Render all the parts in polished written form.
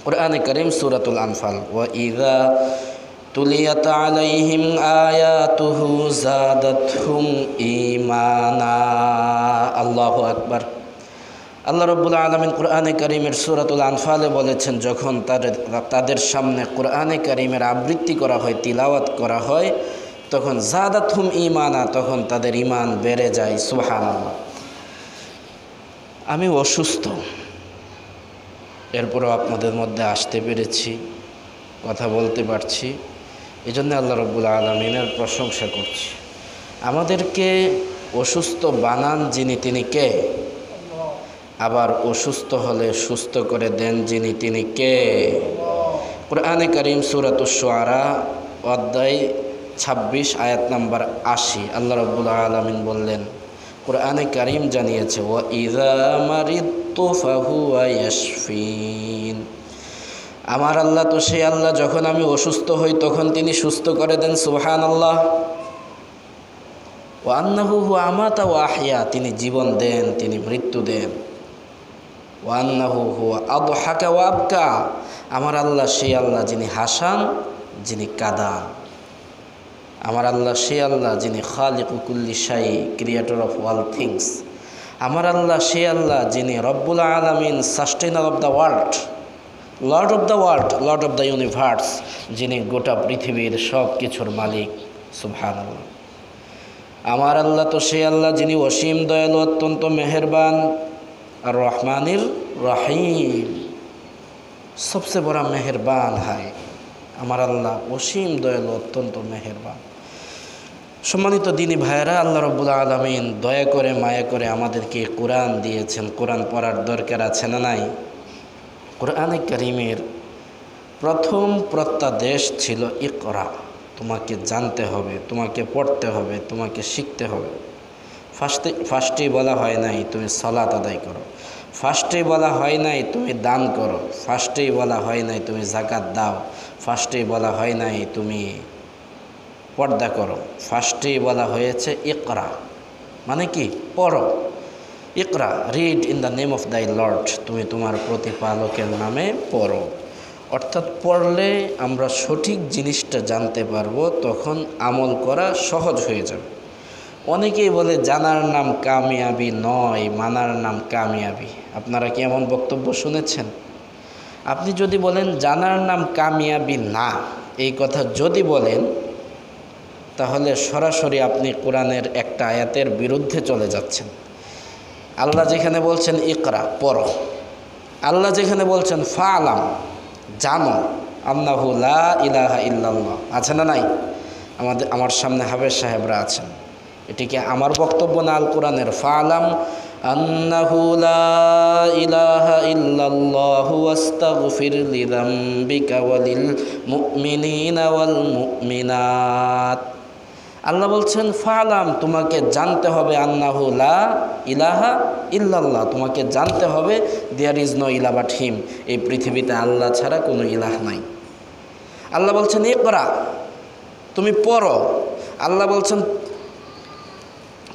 কুরআনে কারীম সূরাতুল আনফাল, ওয়া ইযা তুলিয়াত আলাইহিম আয়াতুহু যাদাতহুম ঈমানা। আল্লাহু আকবার। আল্লাহ রাব্বুল আলামিন কুরআনে কারীমের সূরাতুল আনফালে বলেছেন, যখন তাদের সামনে কুরআনে কারীমের আবৃত্তি করা হয়, তিলাওয়াত করা হয়, তখন যাদাতহুম ঈমানা, তখন তাদের ঈমান বেড়ে যায়। সুবহানাল্লাহ। আমি অসুস্থ, এরপরও আপনাদের মধ্যে আসতে পেরেছি, কথা বলতে পারছি, এই জন্য আল্লাহ রাব্বুল আলামিনের প্রশংসা করছি। আমাদেরকে অসুস্থ বানান যিনি, তিনি কে? আবার অসুস্থ হলে সুস্থ করে দেন যিনি, তিনি কে? কুরআনে কারীম সূরাতুশ শুআরা অধ্যায় 26 আয়াত নাম্বার 80 আল্লাহ রাব্বুল আলামিন বললেন, কুরআনে কারীম জানিয়েছে, ওয়া ইযা মারিদতু ফাহুয়া ইয়াশফিন। আমার আল্লাহ তো সেই আল্লাহ, যখন আমি অসুস্থ হই তখন তিনি সুস্থ করে দেন। সুবহানাল্লাহ। ওয়া আন্নাহু হুয়া আমাতা ওয়া আহইয়া, তিনি জীবন দেন, তিনি মৃত্যু দেন। ওয়া আন্নাহু হুয়া আদহাকা ওয়া আবকা, আমার আল্লাহ সেই আল্লাহ যিনি হাসান, যিনি কাঁদান। আমার আল্লাহ সেই আল্লাহ যিনি খালিকু কুল্লি শাই, ক্রিয়েটর অফ অল থিংস। আমার আল্লাহ সেই আল্লাহ যিনি রব্বুল আলামিন, sustainer of the world, Lord of the world, Lord of the universe, যিনি গোটা পৃথিবীর সব কিছুর মালিক। সুবহানাল্লাহ। আমার আল্লাহ তো সেই আল্লাহ যিনি অসীম দয়ালু, অত্যন্ত মেহেরবান, আর রহমানির রহিম, সবচেয়ে বড় মেহেরবান হয় আমার আল্লাহ, অসীম দয়ালু, অত্যন্ত মেহেরবান। সম্মানিত দিনী ভাইয়েরা, আল্লাহ রাব্বুল আলামিন দয়া করে মায়া করে আমাদেরকে কোরআন দিয়েছেন। কোরআন পড়ার দরকার আছে না নাই? কুরআনে কারীমের প্রথম প্রত্যাদেশ ছিল ইকরা, তোমাকে জানতে হবে, তোমাকে পড়তে হবে, তোমাকে শিখতে হবে। ফার্স্টেই বলা হয় নাই তুমি সালাত আদায় করো, ফার্স্টেই বলা হয় নাই তুমি দান করো, ফার্স্টেই বলা হয় নাই তুমি যাকাত দাও, ফার্স্টেই বলা হয় নাই তুমি পর্দা করো। ফার্স্টেই বলা হয়েছে ইকরা, মানে কি? পড়ো। ইকরা, read in the name of thy Lord, তুমি তোমার প্রতিপালকের নামে পড়ো। অর্থাৎ পড়লে আমরা সঠিক জিনিসটা জানতে পারবো, তখন আমল করা সহজ হয়ে যাবে। অনেকেই বলে জানার নাম কামিয়াবি নয়, মানার নাম কামিয়াবি। আপনারা কি এমন বক্তব্য শুনেছেন? আপনি যদি বলেন জানার নাম কামিয়াবি না, এই কথা যদি বলেন, তাহলে সরাসরি আপনি কোরআনের একটা আয়াতের বিরুদ্ধে চলে যাচ্ছেন। আল্লাহ যেখানে বলছেন ইকরা, পড়ো, আল্লাহ যেখানে বলছেন ফালাম, জানো, আন্নাহু লা ইলাহা ইল্লাল্লাহ, আছে না নাই? আমার সামনে হাফেজ সাহেবরা আছেন, এটি কি আমার বক্তব্য না আল কোরআনের? ফালাম আন্নাহু লা ইলাহা ইল্লাল্লাহু ওয়াস্তাগফির লিযামবিকা ওয়ালিল মুমিনিনা ওয়াল মুমিনাত। আল্লাহ বলছেন ফালাম, তোমাকে জানতে হবে, আন্নাহু লা ইলাহা ইল্লাল্লাহ, তোমাকে জানতে হবে দেয়ার ইজ নো ইলাহ বাট হিম, এই পৃথিবীতে আল্লাহ ছাড়া কোনো ইলাহ নাই। আল্লাহ বলছেন ইকরা, তুমি পড়ো। আল্লাহ বলছেন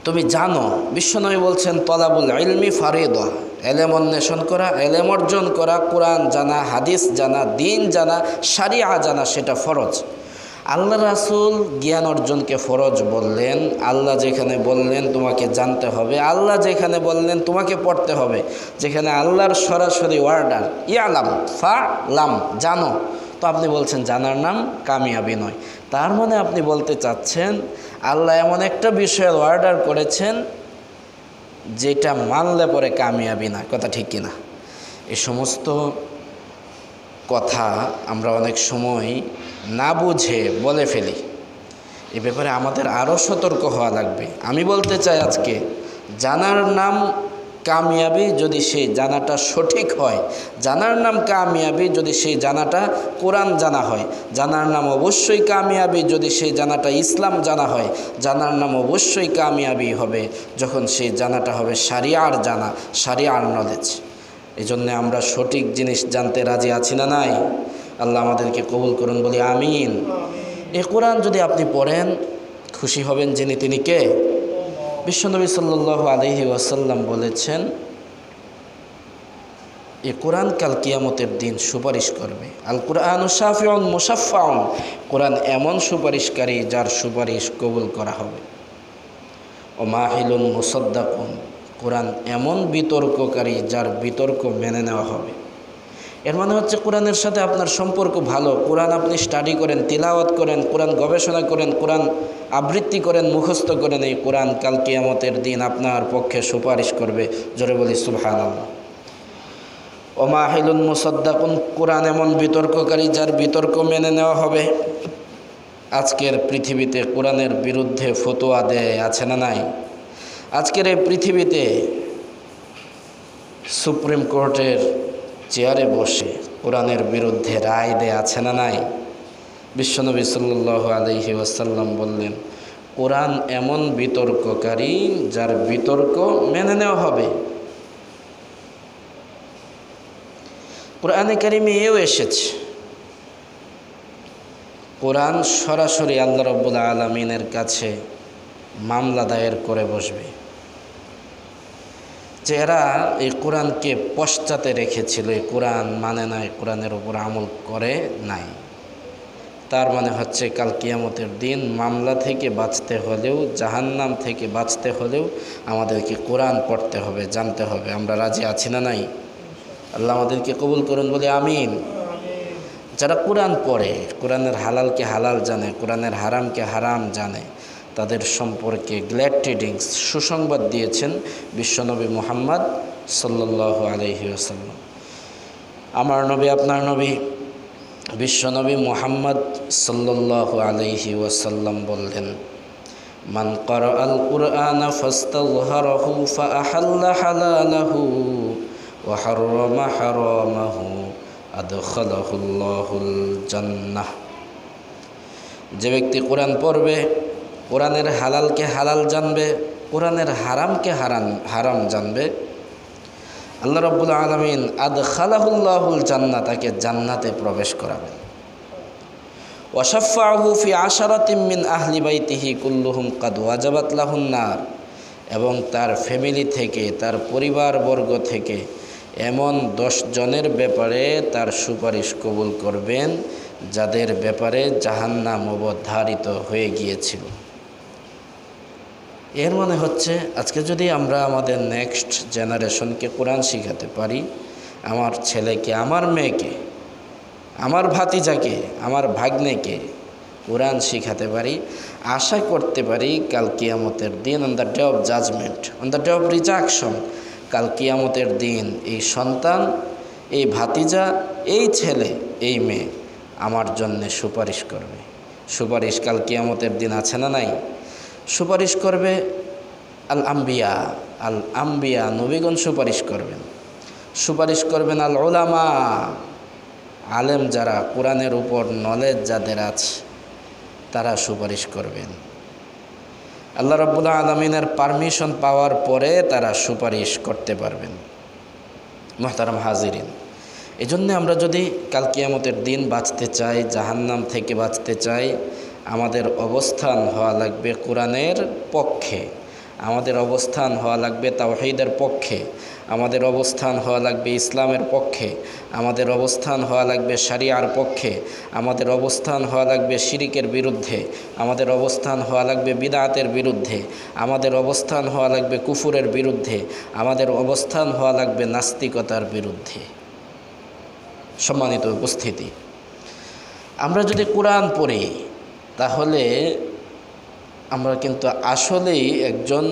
তুমি জানো। বিশ্বনবী বলছেন তলাবুল ইলমি ফারিদা, এলেম অন্বেষণ করা, এলেম অর্জন করা, কোরআন জানা, হাদিস জানা, দিন জানা, শারিয়া জানা, সেটা ফরজ। আল্লাহ রাসূল জ্ঞান অর্জনকে ফরজ বললেন। আল্লাহ যেখানে বললেন তোমাকে জানতে হবে, আল্লাহ যেখানে বললেন তোমাকে পড়তে হবে, যেখানে আল্লাহর সরাসরি অর্ডার ইয়ালাম ফা লাম, জানো, তো আপনি বলছেন জানার নাম কামিয়াবি নয়। তার মানে আপনি বলতে চাচ্ছেন আল্লাহ এমন একটা বিষয়ের অর্ডার করেছেন যেটা মানলে পরে কামিয়াবি না। কথা ঠিক কিনা? এই সমস্ত কথা আমরা অনেক সময় না বুঝে বলে ফেলি। এ ব্যাপারে আমাদের আরও সতর্ক হওয়া লাগবে। আমি বলতে চাই আজকে জানার নাম কামিয়াবি যদি সেই জানাটা সঠিক হয়, জানার নাম কামিয়াবি যদি সেই জানাটা কোরআন জানা হয়, জানার নাম অবশ্যই কামিয়াবি যদি সেই জানাটা ইসলাম জানা হয়, জানার নাম অবশ্যই কামিয়াবি হবে যখন সেই জানাটা হবে শারিয়ার জানা, শারিয়ার নলেজ। এই জন্যে আমরা সঠিক জিনিস জানতে রাজি আছি না নাই? আল্লাহ আমাদেরকে কবুল করুন, বলি আমিন। এই কোরআন যদি আপনি পড়েন, খুশি হবেন যিনি, তিনি কে? বিশ্বনবী সাল্লাল্লাহু আলাইহি ওয়াসাল্লাম বলেছেন এই কোরআন কাল কিয়ামতের দিন সুপারিশ করবে। আল কুরআনু শাফিউন মুশাফফাউন, কোরআন এমন সুপারিশকারী যার সুপারিশ কবুল করা হবে। ও মাহিলুন মুসাদ্দাকুন, কোরআন এমন বিতর্ককারী যার বিতর্ক মেনে নেওয়া হবে। এর মানে হচ্ছে কোরআনের সাথে আপনার সম্পর্ক ভালো, কোরআন আপনি স্টাডি করেন, তিলাওয়াত করেন, কোরআন গবেষণা করেন, কোরআন আবৃত্তি করেন, মুখস্থ করেন, এই কোরআন কাল কিয়ামতের দিন আপনার পক্ষে সুপারিশ করবে। জোরে বলি সুবহানাল্লাহ। ও মাহিলুন মুসাদ্দাকুন, কোরআন এমন বিতর্ককারী যার বিতর্ক মেনে নেওয়া হবে। আজকের পৃথিবীতে কোরআনের বিরুদ্ধে ফতোয়া দেয় আছে না নাই? আজকের এই পৃথিবীতে সুপ্রিম কোর্টের চেয়ারে বসে কোরআনের বিরুদ্ধে রায় দেয় আছে না নাই? বিশ্বনবী সাল্লাল্লাহু আলাইহি ওয়াসাল্লাম বললেন, কোরআন এমন বিতর্ককারী যার বিতর্ক মেনে নেওয়া হবে। কোরআনে কারিমে এও এসেছে, কোরআন সরাসরি আল্লাহ রাব্বুল আলামিনের কাছে মামলা দায়ের করে বসবে যে এরা এই কোরআনকে পশ্চাতে রেখেছিল, এই কোরআন মানে নাই, কোরআনের উপর আমল করে নাই। তার মানে হচ্ছে কাল কিয়ামতের দিন মামলা থেকে বাঁচতে হলেও, জাহান্নাম থেকে বাঁচতে হলেও আমাদেরকে কোরআন পড়তে হবে, জানতে হবে। আমরা রাজি আছি না নাই? আল্লাহ আমাদেরকে কবুল করুন, বলে আমিন। যারা কোরআন পড়ে, কোরআনের হালালকে হালাল জানে, কোরআনের হারামকে হারাম জানে, তাদের সম্পর্কে গ্ল্যাড টিডিংস, সুসংবাদ দিয়েছেন বিশ্বনবী মুহাম্মদ সাল্লাল্লাহু আলাইহি ওয়াসাল্লাম। আমার নবী, আপনার নবী বিশ্বনবী মুহাম্মদ সাল্লাল্লাহু আলাইহি ওয়াসাল্লাম বললেন, মান ক্বারাআল কুরআনা ফাস্তাযহারাহু ফাআহাল্লা হালালাহু ওয়া হাররামা হারামাহু আদখালাহুল্লাহুল জান্নাহ। যে ব্যক্তি কোরআন পড়বে, কোরআনের হালালকে হালাল জানবে, কোরআনের হারামকে হারাম জানবে, আল্লাহ রাব্বুল আলামিন আদখালাহুল্লাহুল জান্নাহ, তাকে জান্নাতে প্রবেশ করাবেন। ওয়াশাফাআহু ফি আশারাতিন মিন আহলি বাইতিহি কুল্লুহুম কাদ ওয়াজাবাত লাহুন নার, এবং তার ফ্যামিলি থেকে, তার পরিবারবর্গ থেকে এমন 10 জনের ব্যাপারে তার সুপারিশ কবুল করবেন যাদের ব্যাপারে জাহান্নাম অবধারিত হয়ে গিয়েছিল। এর মানে হচ্ছে আজকে যদি আমরা আমাদের নেক্সট জেনারেশনকে কোরআন শিখাতে পারি, আমার ছেলেকে, আমার মেয়েকে, আমার ভাতিজাকে, আমার ভাগ্নেকে কোরআন শিখাতে পারি, আশা করতে পারি কাল কিয়ামতের দিন, on the day of judgement, on the day of resurrection, কাল কিয়ামতের দিন এই সন্তান, এই ভাতিজা, এই ছেলে, এই মেয়ে আমার জন্যে সুপারিশ করবে। সুপারিশ কাল কিয়ামতের দিন আছে না নাই? সুপারিশ করবে আল আম্বিয়া, নবীগণ সুপারিশ করবেন। সুপারিশ করবেন আল উলামা, আলেম যারা, কোরআনের উপর নলেজ যাদের আছে তারা সুপারিশ করবেন। আল্লাহ রাব্বুল আলামিনের পারমিশন পাওয়ার পরে তারা সুপারিশ করতে পারবেন। মুহতারাম হাজিরিন, এজন্য আমরা যদি কাল কিয়ামতের দিন বাঁচতে চাই, জাহান্নাম থেকে বাঁচতে চাই, আমাদের অবস্থান হওয়া লাগবে কোরআনের পক্ষে, আমাদের অবস্থান হওয়া লাগবে তাওহীদের পক্ষে, আমাদের অবস্থান হওয়া লাগবে ইসলামের পক্ষে, আমাদের অবস্থান হওয়া লাগবে শরিয়ার পক্ষে, আমাদের অবস্থান হওয়া লাগবে শিরিকের বিরুদ্ধে, আমাদের অবস্থান হওয়া লাগবে বিদআতের বিরুদ্ধে, আমাদের অবস্থান হওয়া লাগবে কুফুরের বিরুদ্ধে, আমাদের অবস্থান হওয়া লাগবে নাস্তিকতার বিরুদ্ধে। সম্মানিত উপস্থিতি, আমরা যদি কোরআন পড়ি তাহলে আমরা কিন্তু আসলেই একজন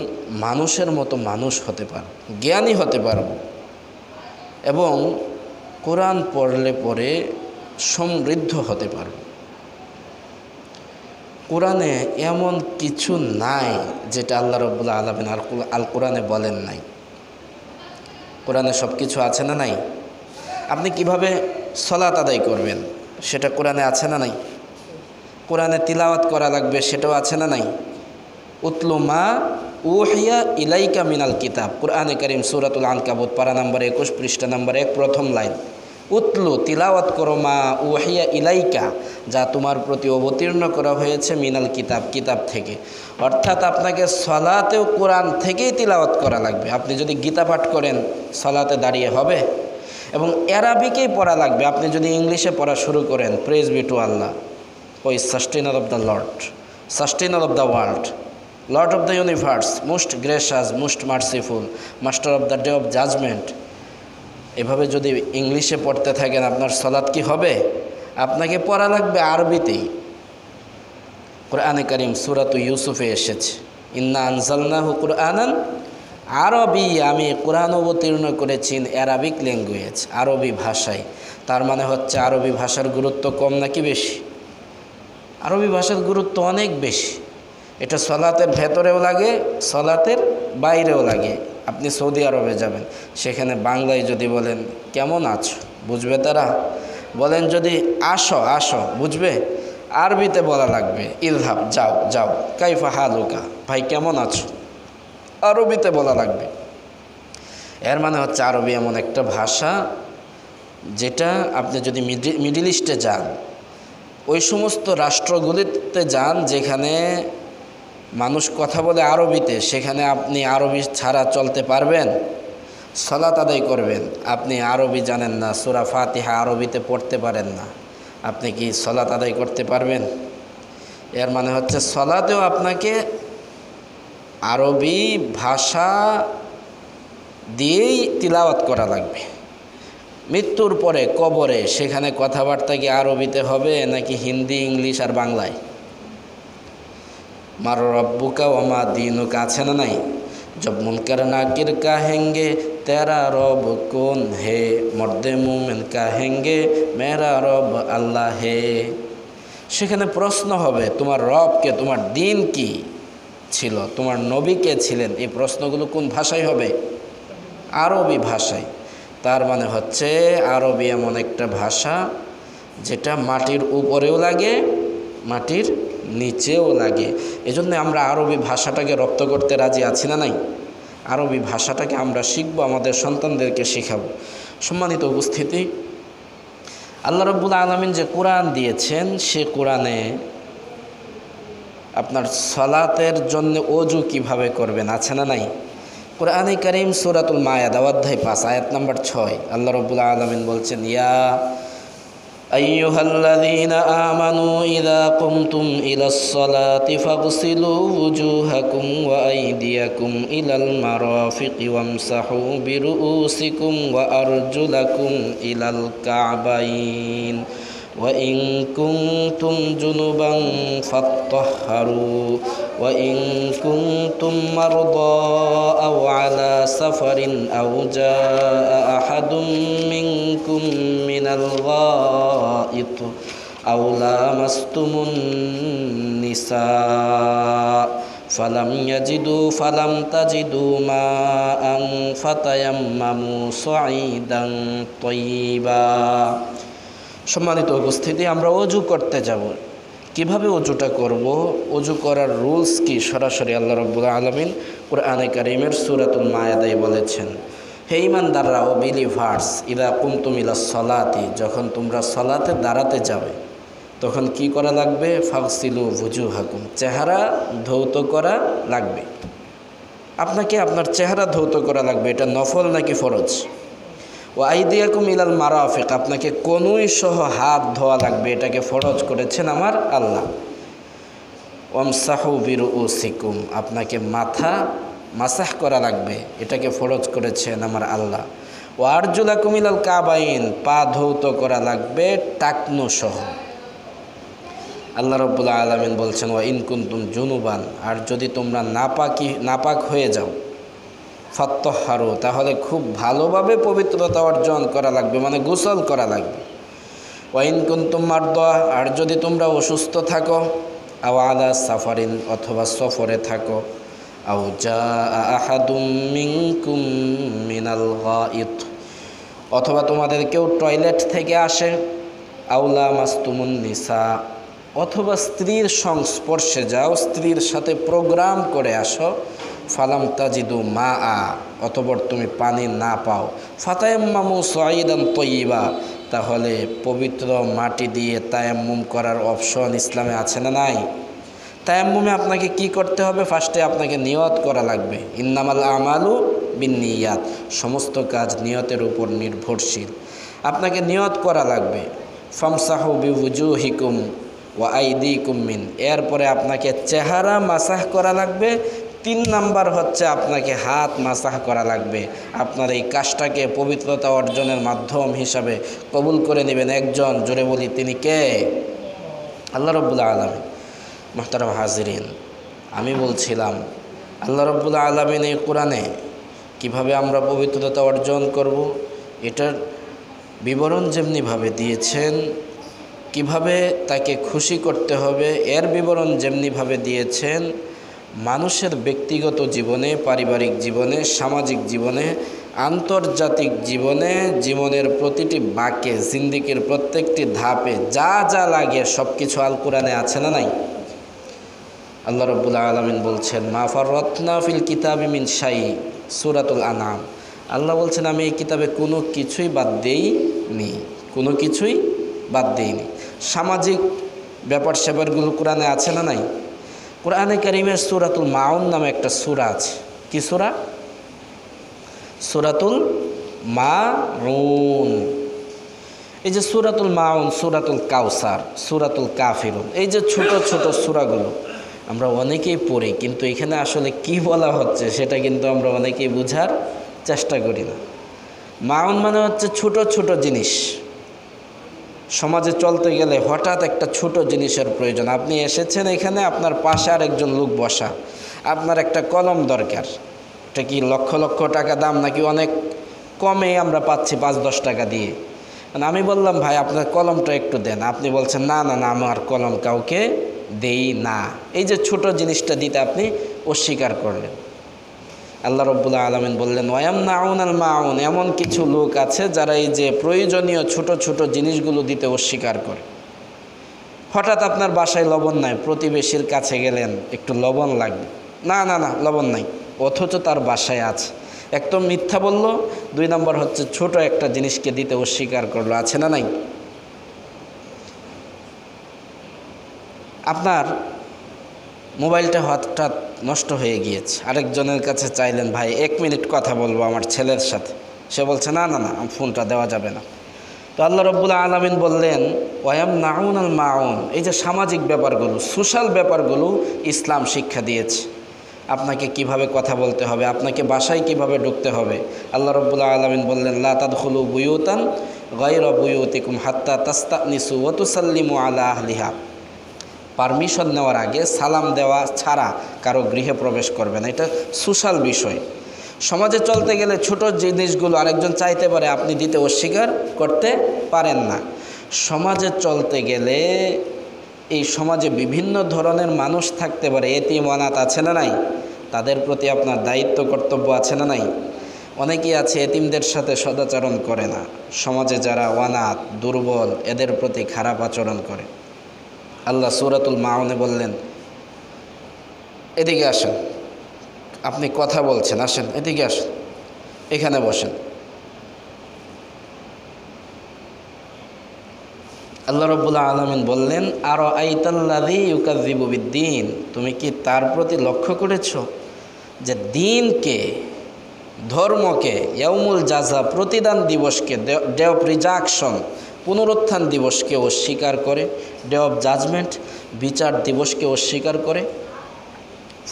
মানুষের মতো মানুষ হতে পারব, জ্ঞানী হতে পারব, এবং কোরআন পড়লে পরে সমৃদ্ধ হতে পারব। কোরআনে এমন কিছু নাই যেটা আল্লাহ রাব্বুল আলামিন আল কোরআনে বলেন নাই। কোরআনে সব কিছু আছে না নাই? আপনি কিভাবে সালাত আদায় করবেন সেটা কোরআনে আছে না নাই? কোরআনে তিলাওয়াত করা লাগবে সেটাও আছে না নাই? উতলু মা উহিয়া ইলাইকা মিনাল কিতাব, কোরআনে কারীম সূরাতুল আনকাবুত পারা নম্বর 21 পৃষ্ঠা নম্বর 1 প্রথম লাইন। উতলু, তিলাওয়াত করো, মা উহিয়া ইলাইকা, যা তোমার প্রতি অবতীর্ণ করা হয়েছে, মিনাল কিতাব, কিতাব থেকে। অর্থাৎ আপনাকে সালাতেও কোরআন থেকেই তিলাওয়াত করা লাগবে। আপনি যদি গীতা পাঠ করেন সালাতে দাঁড়িয়ে হবে? এবং অ্যারাবিকেই পড়া লাগবে। আপনি যদি ইংলিশে পড়া শুরু করেন, প্রেজ বি টু আল্লাহ, ওই sustainer of the lord, sustainer of the world, Lord of the universe, most gracious, most merciful, master of the day of judgement, এভাবে যদি ইংলিশে পড়তে থাকেন আপনার সালাত কি হবে? আপনাকে পড়া লাগবে আরবিতেই। কোরআনে কারীম সূরাতু ইউসুফে এসেছে, ইন্না আনজালনাহু কুরআনান আরবি, আমি কোরআন অবতীর্ণ করেছি অ্যারাবিক ল্যাঙ্গুয়েজ, আরবি ভাষায়। তার মানে হচ্ছে আরবি ভাষার গুরুত্ব কম নাকি বেশি? আরবি ভাষার গুরুত্ব অনেক বেশি। এটা সলাতের ভেতরেও লাগে, সলাতের বাইরেও লাগে। আপনি সৌদি আরবে যাবেন, সেখানে বাংলায় যদি বলেন কেমন আছো, বুঝবে তারা? বলেন যদি আসো আসো, বুঝবে? আরবিতে বলা লাগবে ইযহাব, যাও যাও, কাইফা হালুকা, ভাই কেমন আছো, আরবিতে বলা লাগবে। এর মানে হচ্ছে আরবি এমন একটা ভাষা যেটা আপনি যদি মিডল ইস্টে যান, ওই সমস্ত রাষ্ট্রগুলিতে যান যেখানে মানুষ কথা বলে আরবিতে, সেখানে আপনি আরবি ছাড়া চলতে পারবেন? সালাত আদায় করবেন, আপনি আরবি জানেন না, সূরা ফাতিহা আরবিতে পড়তে পারেন না, আপনি কি সালাত আদায় করতে পারবেন? এর মানে হচ্ছে সালাতেও আপনাকে আরবি ভাষা দিয়েই তিলাওয়াত করা লাগবে। মৃত্যুর পরে কবরে সেখানে কথাবার্তা কি আরবিতে হবে নাকি হিন্দি, ইংলিশ আর বাংলায়? মার রব্বুকা ও মা দিনুকা আছে না নাই? জব মুনকার নাকির কাহেঙ্গে তেরা রব কোন হে, মর্দে মুমিন কাহেঙ্গে মেরা রব আল্লাহ হে। সেখানে প্রশ্ন হবে তোমার রবকে, তোমার দিন কি ছিল, তোমার নবী কে ছিলেন। এই প্রশ্নগুলো কোন ভাষায় হবে? আরবি ভাষায়। তার মানে হচ্ছে আরবি এমন একটা ভাষা যেটা মাটির উপরেও লাগে, মাটির নিচেও লাগে। এজন্য আমরা আরবি ভাষাটাকে রপ্ত করতে রাজি আছি না নাই? আরবি ভাষাটাকে আমরা শিখব, আমাদের সন্তানদেরকে শেখাবো। সম্মানিত উপস্থিতি, আল্লাহ রাব্বুল আলামিন যে কোরআন দিয়েছেন, সে কোরআনে আপনার সালাতের জন্য ওযু কিভাবে করবেন আছে না নাই? কোরআনে কারীম সূরাতুল মায়েদা অধ্যায় 5 আয়াত নম্বর 6 আল্লাহ রাব্বুল আলামিন বলছেন, ইয়া আইয়ুহাল্লাযীনা আমানু ইযা কুমতুম ইলাস সালাতি ফাগসিলু ওয়ুজুহাকুম ওয়া আইদিয়াকুম ইলাল মারাফিকি ওয়ামসাহু বিরুউসিকুম ওয়া আরজুলাকুম ইলাল কা'বাইন ওয়া ইন কুনতুম জুনুবান ফাত্তাহহারু ওয়া ইন কুনতুম মারদা আও আলা সাফারিন আও জাআ আহাদুম মিনকুম মিনাল গায়িত আও লামাস্তুমুন নিসা ফালাম তাজিদু মাআন ফাতায়াম্মামু সাঈদান তাইয়্যিবা। সম্মানিত উপস্থিতি, আমরা ওযু করতে যাব। কিভাবে ওযুটা করব, ওযু করার রুলস কি, সরাসরি আল্লাহ রাব্বুল আলামিন কোরআনে কারীমের সূরাতুল মায়েদায় বলেছেন। হে ঈমানদাররা ও বিলিভার্স, ইযা কুমতুম ইলাস সালাতি, যখন তোমরা সালাতে দাঁড়াতে যাবে তখন কি করা লাগবে? ফাগসিলু ওয়ুজুহাকুম, চেহারা ধৌত করা লাগবে। আপনাকে আপনার চেহারা ধৌত করা লাগবে। এটা নফল নাকি ফরজ? ও আইদিয়াকুম ইলাল মারাফিক, আপনাকে কনুই সহ হাত ধোয়া লাগবে, এটাকে ফরজ করেছেন আমার আল্লাহ। ওয়ামসাহু বিরুউসিকুম, আপনাকে মাথা মাসাহ করা লাগবে, এটাকে ফরজ করেছেন আমার আল্লাহ। ও আরজুলাকুম ইলাল কাবাইন, পা ধৌত করা লাগবে টাকনু সহ। আল্লাহ রাব্বুল আলামিন বলছেন, ওয়া ইন কুনতুম জুনুবান, আর যদি তোমরা নাপাক হয়ে যাও, ফাত্তাহহারু, তাহলে খুব ভালোভাবে পবিত্রতা অর্জন করা লাগবে, মানে গোসল করা লাগবে। ওয়া ইন কুনতুম মারদা, আর যদি তোমরা অসুস্থ থাকো, আও আলা সাফারিন, অথবা সফরে থাকো, আও জাআ আহাদুম মিনকুম মিনাল গায়িত, অথবা তোমাদের কেউ টয়লেট থেকে আসে, আও লামাস্তুমুন নিসা, অথবা স্ত্রীর সংস্পর্শে যাও, স্ত্রীর সাথে প্রোগ্রাম করে আসো, ফালাম তাজিদু মা আ, অতঃপর তুমি পানি না পাও, ফাতায়াম্মামু সাঈদান তাইয়্যিবা, তাহলে পবিত্র মাটি দিয়ে তায়াম্মুম করার অপশন ইসলামে আছে না নাই? তায়াম্মুমে আপনাকে কি করতে হবে? ফার্স্টে আপনাকে নিয়ত করা লাগবে, ইন্নামাল আমালু বিন্নিয়াত, সমস্ত কাজ নিয়তের উপর নির্ভরশীল। আপনাকে নিয়ত করা লাগবে। ফামসাহু বিউজুহিকুম ওয়া আইদিকুম মিন, এরপরে আপনাকে চেহারা মাসাহ করা লাগবে। 3 নাম্বার হচ্ছে আপনাকে হাত মাসাহ করা লাগবে। আপনার এই কাজটাকে পবিত্রতা অর্জনের মাধ্যম হিসাবে কবুল করে নেবেন একজন, জোরে বলি তিনি কে? আল্লাহ রাব্বুল আলামিন। মুহতারাম হাজিরিন, আমি বলছিলাম আল্লাহ রাব্বুল আলামিন এই কোরআনে কিভাবে আমরা পবিত্রতা অর্জন করব এটার বিবরণ যেমনিভাবে দিয়েছেন, কিভাবে তাকে খুশি করতে হবে এর বিবরণ যেমনিভাবে দিয়েছেন, মানুষের ব্যক্তিগত জীবনে, পারিবারিক জীবনে, সামাজিক জীবনে, আন্তর্জাতিক জীবনে, জীবনের প্রতিটি বাঁকে, জিন্দিগির প্রত্যেকটি ধাপে যা যা লাগে সব কিছু আল কোরআনে আছে না নাই? আল্লাহ রাব্বুল আলামিন বলছেন মা ফাররাতনা ফিল কিতাবি মিন শাই, সূরাতুল আনাম। আল্লাহ বলছেন আমি এই কিতাবে কোনো কিছুই বাদ দেইনি, কোনো কিছুই বাদ দেইনি। সামাজিক ব্যাপার স্যাপারগুলো কোরআনে আছে না নাই? কোরআনে কারিমের সূরাতুল মাউন নামে একটা সূরা আছে। কি সূরা? সূরাতুল মাউন। এই যে সূরাতুল মাউন, সূরাতুল কাউসার, সূরাতুল কাফিরুন, এই যে ছোট ছোট সূরাগুলো আমরা অনেকেই পড়ি, কিন্তু এখানে আসলে কি বলা হচ্ছে সেটা কিন্তু আমরা অনেকেই বোঝার চেষ্টা করি না। মাউন মানে হচ্ছে ছোট ছোট জিনিস। সমাজে চলতে গেলে হঠাৎ একটা ছোট জিনিসের প্রয়োজন। আপনি এসেছেন এখানে, আপনার পাশে আরেকজন লোক বসা, আপনার একটা কলম দরকার। এটা কি লক্ষ লক্ষ টাকা দাম নাকি অনেক কমে আমরা পাচ্ছি 5-10 টাকা দিয়ে? মানে আমি বললাম ভাই আপনার কলমটা একটু দেন, আপনি বলছেন না না না আমার কলম কাউকে দেই না। এই যে ছোট জিনিসটা দিতে আপনি অস্বীকার করলেন। আল্লাহ রাব্বুল আলামিন বললেন ওয়ায়ামনাউনাল মাউন, এমন কিছু লোক আছে যারা এই যে প্রয়োজনীয় ছোট ছোট জিনিসগুলো দিতে অস্বীকার করে। হঠাৎ আপনার বাসায় লবণ নাই, প্রতিবেশীর কাছে গেলেন একটু লবণ লাগবে, না না না লবণ নাই, অথচ তার বাসায় আছে। এক তো মিথ্যা বলল, 2 নম্বর হচ্ছে ছোট একটা জিনিসকে দিতে অস্বীকার করলো। আছে না নাই? আপনার মোবাইলটা হঠাৎ নষ্ট হয়ে গিয়েছে, আরেকজনের কাছে চাইলেন ভাই 1 মিনিট কথা বলবো আমার ছেলের সাথে, সে বলছে না না না ফোনটা দেওয়া যাবে না। তো আল্লাহ রাব্বুল আলামিন বললেন ওয়ায়ামনাউনাল মাউন, এই যে সামাজিক ব্যাপারগুলো, সোশ্যাল ব্যাপারগুলো ইসলাম শিক্ষা দিয়েছে। আপনাকে কিভাবে কথা বলতে হবে, আপনাকে বাসায় কিভাবে ঢুকতে হবে। আল্লাহ রাব্বুল আলামিন বললেন লা তাদখুলু বুয়ুতান গায়রা বুয়ুতিকুম হাত্তা তাস্তানিসু ওয়া তুসাল্লিমু আলা আহলিহা, পারমিশন নেওয়ার আগে সালাম দেওয়া ছাড়া কারো গৃহে প্রবেশ করবে না। এটা সোশ্যাল বিষয়। সমাজে চলতে গেলে ছোট জিনিসগুলো আরেকজন চাইতে পারে, আপনি দিতে অস্বীকার করতে পারেন না। সমাজে চলতে গেলে এই সমাজে বিভিন্ন ধরনের মানুষ থাকতে পারে, এতিম অনাথ আছে না নাই? তাদের প্রতি আপনার দায়িত্ব কর্তব্য আছে না নাই? অনেকেই আছে এতিমদের সাথে সদাচরণ করে না, সমাজে যারা অনাথ দুর্বল এদের প্রতি খারাপ আচরণ করে। আল্লাহ সূরাতুল মাউনে বললেন এদিকে আসেন, আপনি কথা বলছেন, আসেন এদিকে আসেন, এখানে বসেন। আল্লাহ রাব্বুল আলামিন বললেন আর আইতাল্লাযী ইউকাযযিবু বিদ্দীন, তুমি কি তার প্রতি লক্ষ্য করেছো যে দিনকে, ধর্মকে, ইয়াউমুল জাযা প্রতিদান দিবসকে, ডে অফ রিজাকশন পুনরুত্থান দিবসকে অস্বীকার করে, ডে অফ জাজমেন্ট বিচার দিবসকে অস্বীকার করে।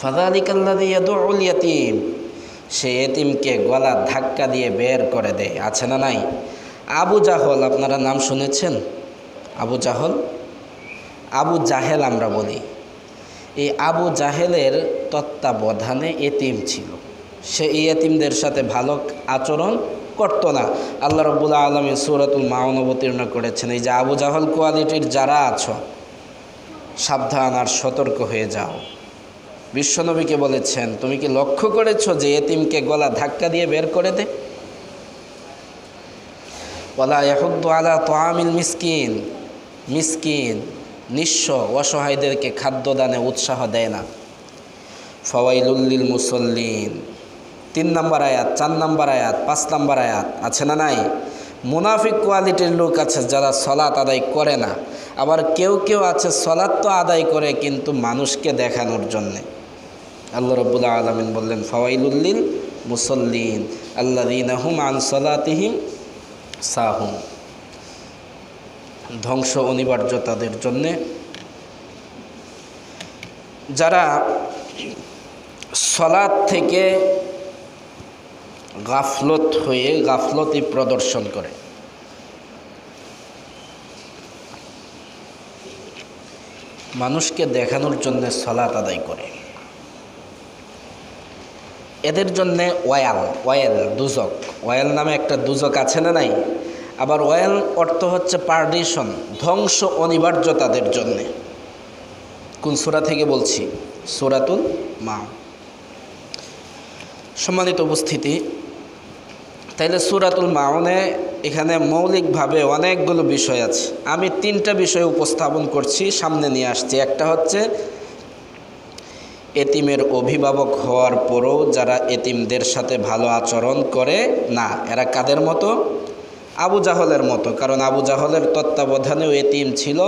ফাযালিকাল্লাযী ইয়াদউল ইয়াতীম, সে এতিমকে গলা ধাক্কা দিয়ে বের করে দেয়। আছে না নাই? আবু জাহল, আপনারা নাম শুনেছেন? আবু জাহল, আবু জাহেল আমরা বলি। এই আবু জাহেলের তত্ত্বাবধানে এতিম ছিল, সে এই এতিমদের সাথে ভালো আচরণ করতো না। আল্লাহ রাব্বুল আলামিন সূরাতুল মাউন অবতীর্ণ করেছেন এই যে আবু জাহল কোয়ালিটির যারা আছো সাবধান আর সতর্ক হয়ে যাও। বিশ্বনবীকে বলেছেন তুমি কি লক্ষ্য করেছো যে এতিমকে গলা ধাক্কা দিয়ে বের করে দে? ওয়ালা ইয়াহুদ্দু আলা তুআমিল মিসকিন, মিসকিন নিঃস্ব অসহায়দেরকে খাদ্যদানে উৎসাহ দেয় না। ফাওয়াইলুল লিল মুসাল্লিন, 3 নম্বর আয়াত, 4 নম্বর আয়াত, 5 নম্বর আয়াত। আছে না নাই? মুনাফিক কোয়ালিটির লোক আছে যারা সালাত আদায় করে না, আবার কেউ কেউ আছে সালাত তো আদায় করে কিন্তু মানুষকে দেখানোর জন্যে। আল্লাহ রাব্বুল আলামিন বললেন ফাওয়াইলুল লিল মুসাল্লিন আল্লাযীনা হুম আন সালাতিহিম সাহুন। ধ্বংস অনিবার্য তাদের জন্যে যারা সালাত থেকে গাফলতি প্রদর্শন করে। মানুষকে দেখানোর জন্য সালাত আদায় করে, এদের জন্যে ওয়াল দুজক, ওয়াল নামে একটা দুজক আছে না নাই? আবার ওয়াল অর্থ হচ্ছে পারডিশন, ধ্বংস অনিবার্য তাদের জন্যে। কোন সূরা থেকে বলছি? সূরাতুল মাউন। সম্মানিত উপস্থিতি, তাইলে সূরাতুল মাউনে এখানে মৌলিকভাবে অনেকগুলো বিষয় আছে। আমি 3টা বিষয় উপস্থাপন করছি, সামনে নিয়ে আসছি। একটা হচ্ছে এতিমের অভিভাবক হওয়ার পরও যারা এতিমদের সাথে ভালো আচরণ করে না, এরা কাদের মতো? আবু জাহলের মতো। কারণ আবু জাহলের তত্ত্বাবধানেও এতিম ছিল,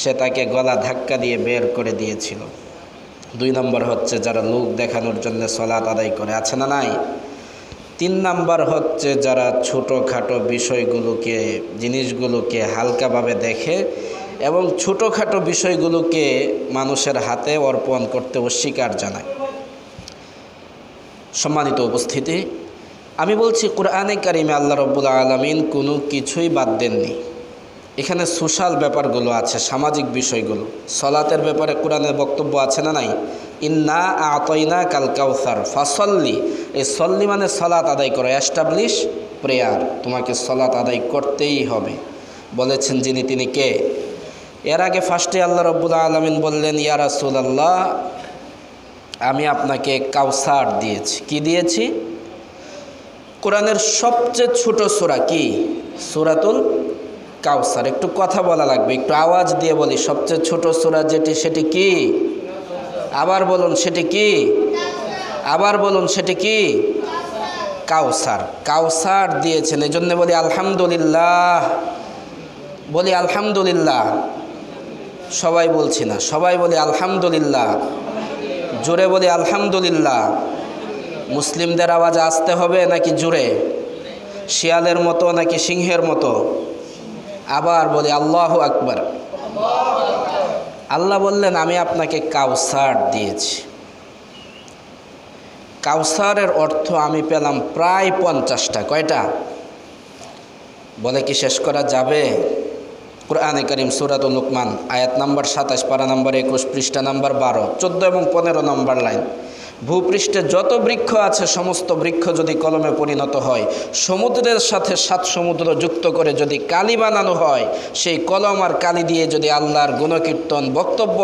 সে তাকে গলা ধাক্কা দিয়ে বের করে দিয়েছিল। 2 নম্বর হচ্ছে যারা লোক দেখানোর জন্য সালাত আদায় করে, আছে না নাই? 3 নম্বর হচ্ছে যারা ছোটোখাটো জিনিসগুলোকে হালকাভাবে দেখে এবং ছোটোখাটো বিষয়গুলোকে মানুষের হাতে অর্পণ করতে অস্বীকার জানায়। সম্মানিত উপস্থিতি, আমি বলছি কোরআনে কারিমে আল্লাহ রাব্বুল আলামিন কোনো কিছুই বাদ দেননি। এখানে সোশ্যাল ব্যাপারগুলো আছে, সামাজিক বিষয়গুলো। সালাতের ব্যাপারে কোরআনের বক্তব্য আছে না নাই? ইন্না আতাইনা কাল কাউসার ফাসল্লি। এই সল্লি মানে সালাত আদায় করো, এস্টাবলিশ প্রেয়ার, তোমাকে সালাত আদায় করতেই হবে। বলেছেন যিনি, তিনি কে? এর আগে ফার্স্টে আল্লাহ রাব্বুল আলামিন বললেন, ইয়া রাসূলুল্লাহ, আমি আপনাকে কাউসার দিয়েছি। কি দিয়েছি? কোরআনের সবচেয়ে ছোট সূরা কি? সূরাতুল কাউসার। একটু কথা বলা লাগবে, একটু আওয়াজ দিয়ে বলি। সবচেয়ে ছোট সূরা যেটি, সেটি কি? আবার বলুন, সেটি কি? আবার বলুন, সেটি কি? কাউসার। কাউসার দিয়েছেন, এই জন্য বলি আলহামদুলিল্লাহ। বলি আলহামদুলিল্লাহ। সবাই বলছি না, সবাই বলি আলহামদুলিল্লাহ। জোরে বলি আলহামদুলিল্লাহ। মুসলিমদের আওয়াজ আসতে হবে নাকি জোরে? শিয়ালের মতো নাকি সিংহের মতো? আবার বলি আল্লাহু আকবার। আল্লাহ বললেন, আমি আপনাকে কাউসার দিয়েছি। কাউসারের অর্থ আমি পেলাম প্রায় 50টা। কয়টা? বলে কি শেষ করা যাবে? কুরআনে কারীম সূরাতুল লুকমান আয়াত নাম্বার 27, পারা নাম্বার 21, পৃষ্ঠা নাম্বার 12, 14 এবং 15 নম্বর লাইন। ভূপৃষ্ঠে যত বৃক্ষ আছে সমস্ত বৃক্ষ যদি কলমে পরিণত হয়, সমুদ্রের সাথে 7 সমুদ্র যুক্ত করে যদি কালি বানানো হয়, সেই কলম আর কালি দিয়ে যদি আল্লাহর গুণকীর্তন বক্তব্য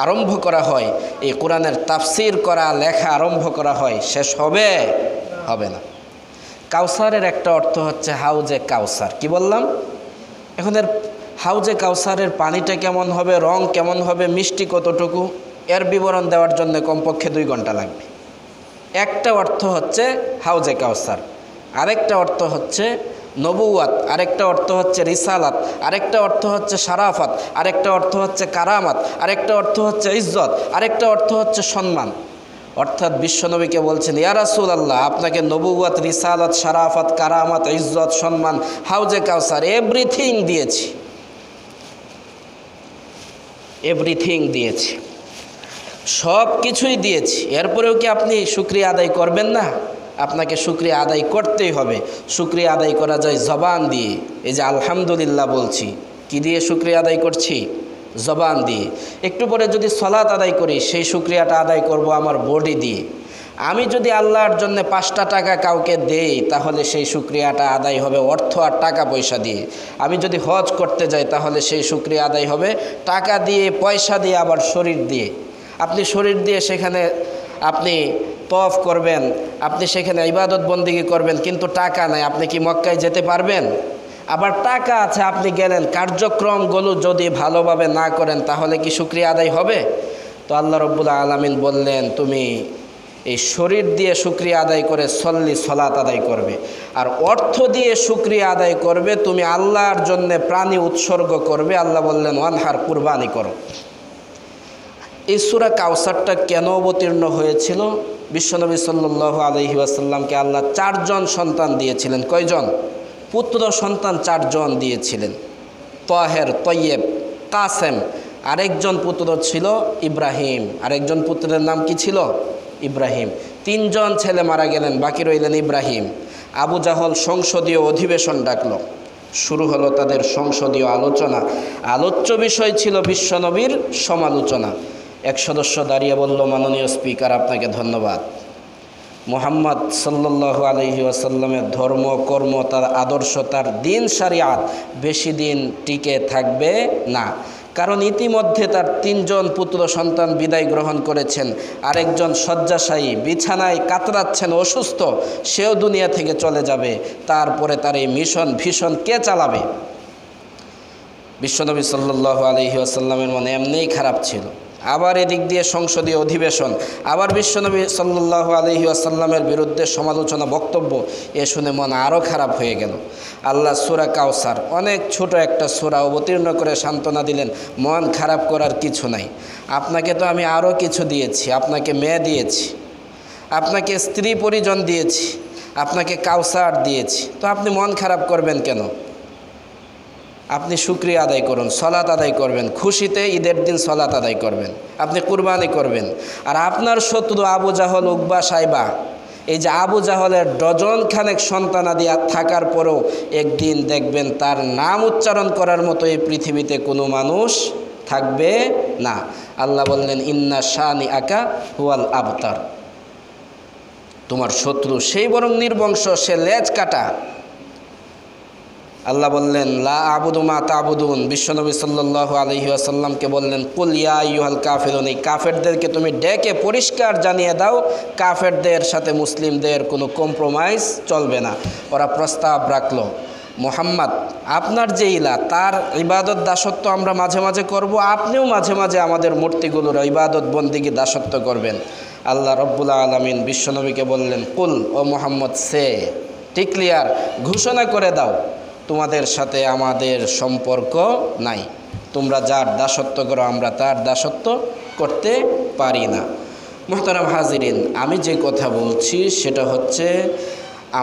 আরম্ভ করা হয়, এই কোরআনের তাফসির করা, লেখা আরম্ভ করা হয়, শেষ হবে? হবে না। কাউসারের একটা অর্থ হচ্ছে হাউজে কাউসার। কি বললাম? এখন এর হাউজে কাউসারের পানিটা কেমন হবে, রং কেমন হবে, মিষ্টি কতটুকু, এর বিবরণ দেওয়ার জন্য কমপক্ষে 2 ঘন্টা লাগবে। একটা অর্থ হচ্ছে হাউজে কাউসার, আরেকটা অর্থ হচ্ছে নবুয়াত, আরেকটা অর্থ হচ্ছে রিসালাত, আরেকটা অর্থ হচ্ছে শারাফাত, আরেকটা অর্থ হচ্ছে কারামাত, আরেকটা অর্থ হচ্ছে ইজ্জত, আরেকটা অর্থ হচ্ছে সম্মান। অর্থাৎ বিশ্বনবীকে বলছেন, ইয়া রাসূলুল্লাহ, আপনাকে নবুয়াত, রিসালাত, শারাফাত, কারামাত, ইজ্জত, সম্মান, হাউজে কাউসার এভরিথিং দিয়েছি, এভরিথিং দিয়েছি, সব কিছুই দিয়েছি। এরপরেও কি আপনি শুকরিয়া আদায় করবেন না? আপনাকে শুকরিয়া আদায় করতেই হবে। শুকরিয়া আদায় করা যায় জবান দিয়ে। এই যে আলহামদুলিল্লাহ বলছি, কি দিয়ে শুকরিয়া আদায় করছি? জবান দিয়ে। একটু পরে যদি সালাত আদায় করি, সেই শুকরিয়াটা আদায় করব আমার বডি দিয়ে। আমি যদি আল্লাহর জন্য 5টা টাকা কাউকে দেই, তাহলে সেই শুকরিয়াটা আদায় হবে অর্থ আর টাকা পয়সা দিয়ে। আমি যদি হজ করতে যাই, তাহলে সেই শুকরিয়া আদায় হবে টাকা দিয়ে, পয়সা দিয়ে, আবার শরীর দিয়ে। আপনি শরীর দিয়ে সেখানে আপনি তওয়াফ করবেন, আপনি সেখানে ইবাদত বন্দেগী করবেন, কিন্তু টাকা নাই, আপনি কি মক্কায় যেতে পারবেন? আবার টাকা আছে, আপনি গেলেন, কার্যক্রমগুলো যদি ভালোভাবে না করেন, তাহলে কি শুকরিয়া আদায় হবে? তো আল্লাহ রাব্বুল আলামিন বললেন, তুমি এই শরীর দিয়ে শুকরিয়া আদায় করে সালাত আদায় করবে, আর অর্থ দিয়ে শুকরিয়া আদায় করবে, তুমি আল্লাহর জন্য প্রাণী উৎসর্গ করবে। আল্লাহ বললেন, ওয়ানহার, কুরবানি করো। এই সূরা কাউসারটা কেন অবতীর্ণ হয়েছিল? বিশ্বনবী সাল্লাল্লাহু আলাইহি ওয়াসাল্লামকে আল্লাহ 4 জন সন্তান দিয়েছিলেন। কয়জন? পুত্র সন্তান 4 জন দিয়েছিলেন, তাহের, তৈয়েব, কাসেম। আরেকজন পুত্র ছিল ইব্রাহিম। আরেকজন পুত্রের নাম কি ছিল? ইব্রাহিম। 3 জন ছেলে মারা গেলেন, বাকি রইলেন ইব্রাহিম। আবু জাহল সংসদীয় অধিবেশন ডাকলো, শুরু হলো তাদের সংসদীয় আলোচনা। আলোচ্য বিষয় ছিল বিশ্বনবীর সমালোচনা। এক সদস্য দাঁড়িয়ে বলল, মাননীয় স্পিকার, আপনাকে ধন্যবাদ। মুহাম্মদ সাল্লাল্লাহু আলাইহি ওয়াসাল্লামের ধর্ম, কর্ম, তার আদর্শ, তার দিন শরিয়াত বেশি দিন টিকে থাকবে না, কারণ ইতিমধ্যে তার 3 জন পুত্র সন্তান বিদায় গ্রহণ করেছেন। আরেকজন শয্যাশায়ী, বিছানায় কাতরাচ্ছেন, অসুস্থ, সেও দুনিয়া থেকে চলে যাবে। তারপরে তার এই মিশন ভীষণ কে চালাবে? বিশ্বনবী সাল্লাল্লাহু আলাইহি ওয়াসাল্লামের মনে এমনিই খারাপ ছিল। আবার এদিক দিয়ে সংসদীয় অধিবেশন, আবার বিশ্বনবী সাল্লাল্লাহু আলাইহি ওয়াসাল্লামের বিরুদ্ধে সমালোচনা, বক্তব্য। এ শুনে মন আরও খারাপ হয়ে গেল। আল্লাহ সূরা কাউসার, অনেক ছোট একটা সূরা, অবতীর্ণ করে সান্ত্বনা দিলেন, মন খারাপ করার কিছু নাই। আপনাকে তো আমি আরও কিছু দিয়েছি। আপনাকে মেয়ে দিয়েছি, আপনাকে স্ত্রী পরিজন দিয়েছি, আপনাকে কাউসার দিয়েছি, তো আপনি মন খারাপ করবেন কেন? আপনি শুকরিয়া আদায় করুন, সলাত আদায় করবেন, খুশিতে ঈদের দিন সলাত আদায় করবেন, আপনি কুরবানি করবেন। আর আপনার শত্রু আবু জাহল, উকবা, সাইবা, এই যে আবু জাহলের ডজন খানেক সন্তানাদি থাকার পরেও একদিন দেখবেন তার নাম উচ্চারণ করার মতো এই পৃথিবীতে কোনো মানুষ থাকবে না। আল্লাহ বললেন, ইন্না শানি আকা হুয়াল আবতার। তোমার শত্রু সেই বরং নির্বংশ, সে লেজ কাটা। আল্লাহ বললেন, লা আবুদু মা তাবুদুন। বিশ্বনবী সাল্লাল্লাহু আলাইহি ওয়াসাল্লামকে বললেন, কুল ইয়া আইয়ুহাল কাফিরুন। এই কাফেরদেরকে তুমি ডেকে পরিষ্কার জানিয়ে দাও, কাফেরদের সাথে মুসলিমদের কোনো কম্প্রোমাইজ চলবে না। ওরা প্রস্তাব রাখলো, মুহাম্মদ, আপনার যে ইলা, তার ইবাদত দাসত্ব আমরা মাঝে মাঝে করব, আপনিও মাঝে মাঝে আমাদের মূর্তিগুলোর ইবাদত বন্দিগি দাসত্ব করবেন। আল্লাহ রব্বুল আলামিন বিশ্বনবীকে বললেন, কুল, ও মুহাম্মদ, সে ডিক্লিয়ার, ঘোষণা করে দাও, তোমাদের সাথে আমাদের সম্পর্ক নাই। তোমরা যার দাসত্ব করো, আমরা তার দাসত্ব করতে পারি না। মুহতারাম হাজিরিন, আমি যে কথা বলছি সেটা হচ্ছে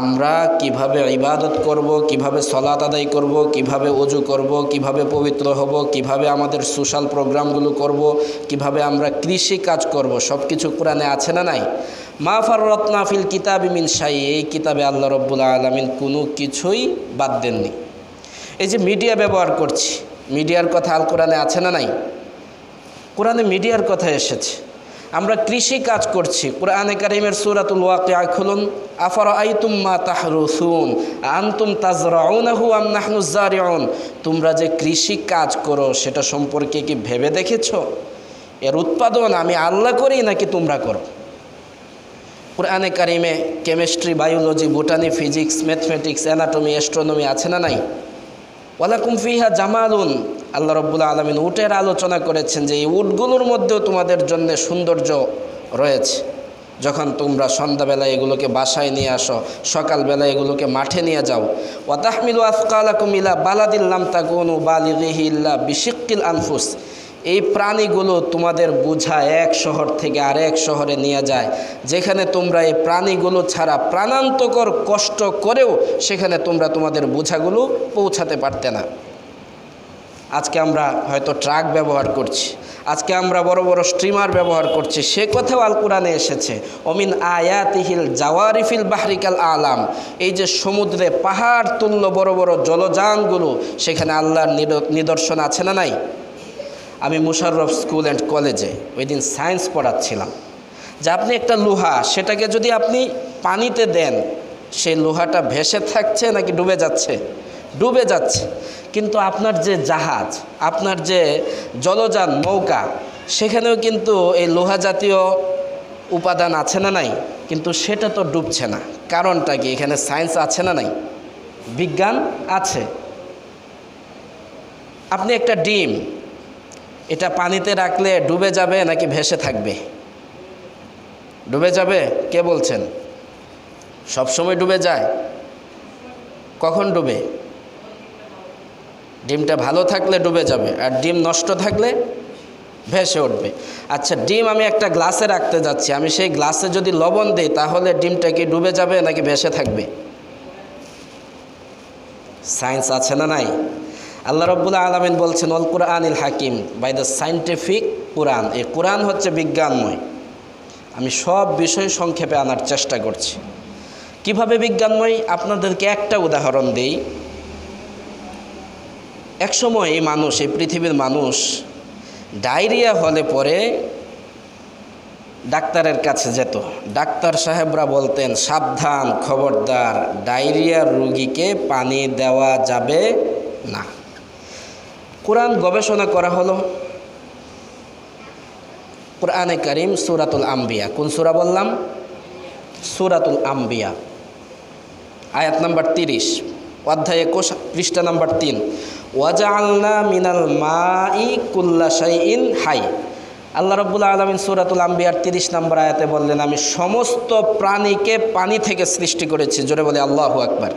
আমরা কিভাবে ইবাদত করব, কিভাবে সলাত আদায় করব, কিভাবে ওযু করব, কিভাবে পবিত্র হব, কিভাবে আমাদের সোশ্যাল প্রোগ্রামগুলো করব, কিভাবে আমরা কৃষি কাজ করব, সব কিছু কোরআনে আছে না নাই? মা ফাররাতনা ফিল কিতাবি মিন শাই, এই কিতাবে আল্লাহ রব্বুল আলামিন কোনো কিছুই বাদ দেননি। এই যে মিডিয়া ব্যবহার করছি, মিডিয়ার কথা আল কোরআনে আছে না নাই? কোরআনে মিডিয়ার কথা এসেছে। আমরা কৃষি কাজ করছি, কোরআনে কারীমের সূরাতুল ওয়াকিয়া খুলুন, আফারাআইতুম মা তাহরুসুন আনতুম তাজরাউনাহু আম নাহনুজ জারিউন। তোমরা যে কৃষি কাজ করো সেটা সম্পর্কে কি ভেবে দেখেছো? এর উৎপাদন আমি আল্লাহ করি নাকি তোমরা করো? কোরআনে কারিমে chemistry, biology, botany, physics, mathematics, anatomy, astronomy আছে না নাই? ওয়ালাকুম ফিহা জামালুন। আল্লাহ রব্বুল আলামিন উটের আলোচনা করেছেন যে এই উটগুলোর মধ্যেও তোমাদের জন্য সৌন্দর্য রয়েছে। যখন তোমরা সন্ধ্যাবেলায় এগুলোকে বাসায় নিয়ে আসো, সকালবেলা এগুলোকে মাঠে নিয়ে যাও। ওয়া তাহমিলু আফকালাকুম ইলা বালাদিন লাম তাকুনু বালিগিহি ইল্লা বিশিক্কিল আনফুস। এই প্রাণীগুলো তোমাদের বোঝা এক শহর থেকে আরেক শহরে নিয়ে যায়, যেখানে তোমরা এই প্রাণীগুলো ছাড়া প্রাণান্তকর কষ্ট করেও সেখানে তোমরা তোমাদের বোঝাগুলো পৌঁছাতে পারতে না। আজকে আমরা হয়তো ট্রাক ব্যবহার করছি, আজকে আমরা বড় বড় স্ট্রিমার ব্যবহার করছি, সে কথাও আল কোরআনে এসেছে, অমিন আয়াতিহিল জাওয়ারিফিল বাহরিকাল আলাম। এই যে সমুদ্রে পাহাড় তুল্য বড় বড় জলযানগুলো, সেখানে আল্লাহর নিদর্শন আছে না নাই? আমি মুশাররফ স্কুল অ্যান্ড কলেজে ওই দিন সায়েন্স পড়াচ্ছিলাম যে আপনি একটা লোহা, সেটাকে যদি আপনি পানিতে দেন, সেই লোহাটা ভেসে থাকছে নাকি ডুবে যাচ্ছে? ডুবে যাচ্ছে। কিন্তু আপনার যে জাহাজ, আপনার যে জলযান, নৌকা, সেখানেও কিন্তু এই লোহা জাতীয় উপাদান আছে না নাই? কিন্তু সেটা তো ডুবছে না। কারণটা কি? এখানে সায়েন্স আছে না নাই? বিজ্ঞান আছে। আপনি একটা ডিম, এটা পানিতে রাখলে ডুবে যাবে নাকি ভেসে থাকবে? ডুবে যাবে। কে বলছেন? সবসময় ডুবে যায়? কখন ডুবে? ডিমটা ভালো থাকলে ডুবে যাবে, আর ডিম নষ্ট থাকলে ভেসে উঠবে। আচ্ছা, ডিম আমি একটা গ্লাসে রাখতে যাচ্ছি, আমি সেই গ্লাসে যদি লবণ দিই তাহলে ডিমটা কি ডুবে যাবে নাকি ভেসে থাকবে? সায়েন্স আছে না নাই? আল্লাহ রাব্বুল আলামিন বলছেন অল কুরআনিল হাকিম, বাই দ্য সায়েন্টিফিক কোরআন। এই কোরআন হচ্ছে বিজ্ঞানময়। আমি সব বিষয় সংক্ষেপে আনার চেষ্টা করছি। কিভাবে বিজ্ঞানময়? আপনাদেরকে একটা উদাহরণ দিই। একসময় এই মানুষ, এই পৃথিবীর মানুষ ডায়রিয়া হলে পরে ডাক্তারের কাছে যেত। ডাক্তার সাহেবরা বলতেন সাবধান, খবরদার, ডায়রিয়ার রোগীকে পানি দেওয়া যাবে না। কোরআন গবেষণা করা হলো। কোরআনে কারীম সূরাতুল আম্বিয়া, কোন সূরা বললাম? সূরাতুল আম্বিয়া, আয়াত নাম্বার 30, অধ্যায় 21, পৃষ্ঠা নাম্বার 3। ওয়াজআলনা মিনাল মাই কুল্লা শাইইন হাই। আল্লাহ রাব্বুল আলামিন সূরাতুল আম্বিয়ার 30 নম্বর আয়াতে বললেন, আমি সমস্ত প্রাণীকে পানি থেকে সৃষ্টি করেছি। জোরে বলে আল্লাহু আকবার।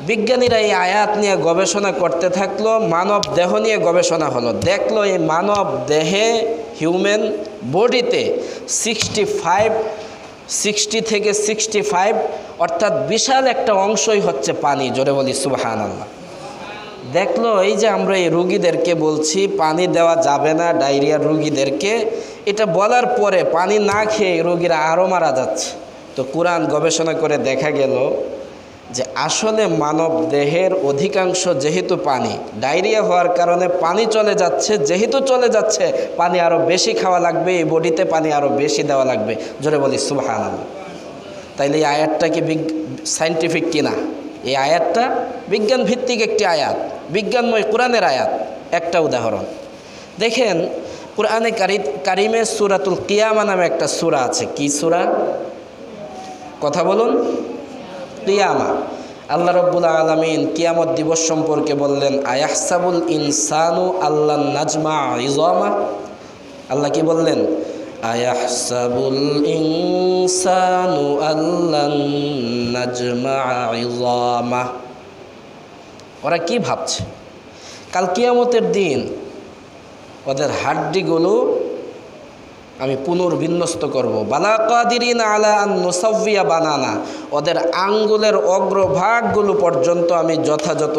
বিজ্ঞানীরা এই আয়াত নিয়ে গবেষণা করতে থাকলো। মানব দেহ নিয়ে গবেষণা হলো। দেখলো এই মানব দেহে, হিউম্যান বডিতে 60 থেকে 65 অর্থাৎ বিশাল একটা অংশই হচ্ছে পানি। জোরে বলি সুবহানাল্লাহ। দেখলো এই যে আমরা এই রুগীদেরকে বলছি পানি দেওয়া যাবে না, ডায়রিয়ার রুগীদেরকে, এটা বলার পরে পানি না খেয়ে রুগীরা আরও মারা যাচ্ছে। তো কোরআন গবেষণা করে দেখা গেল যে আসলে মানব দেহের অধিকাংশ যেহেতু পানি, ডায়রিয়া হওয়ার কারণে পানি চলে যাচ্ছে, যেহেতু চলে যাচ্ছে পানি আরও বেশি খাওয়া লাগবে, এই বডিতে পানি আরও বেশি দেওয়া লাগবে। জোরে বলি সুবহানাল্লাহ। তাইলে এই আয়াতটা কি সায়েন্টিফিক কিনা? এই আয়াতটা বিজ্ঞান ভিত্তিক একটি আয়াত, বিজ্ঞানময় কোরআনের আয়াত। একটা উদাহরণ দেখেন, কোরআনে কারিমে সূরাতুল কিয়ামা নামে একটা সূরা আছে। কি সূরা? কথা বলুন। কিয়ামা। আল্লাহ রাব্বুল আলামিন কিয়ামত দিবস সম্পর্কে বললেন, আয়াহসাবুল ইনসানু আল্লান নাজমা ইযামা। আল্লাহ কি বললেন? আয়াহসাবুল ইনসানু আল্লান নাজমা ইযামা। ওরা কি ভাবছে কাল কিয়ামতের দিন ওদের হাড্ডিগুলো আমি পুনর্বিন্যস্ত করব। বালা কাদিরিন আলা আন নুসাউইয়া বানানা। ওদের আঙ্গুলের অগ্রভাগগুলো পর্যন্ত আমি যথাযথ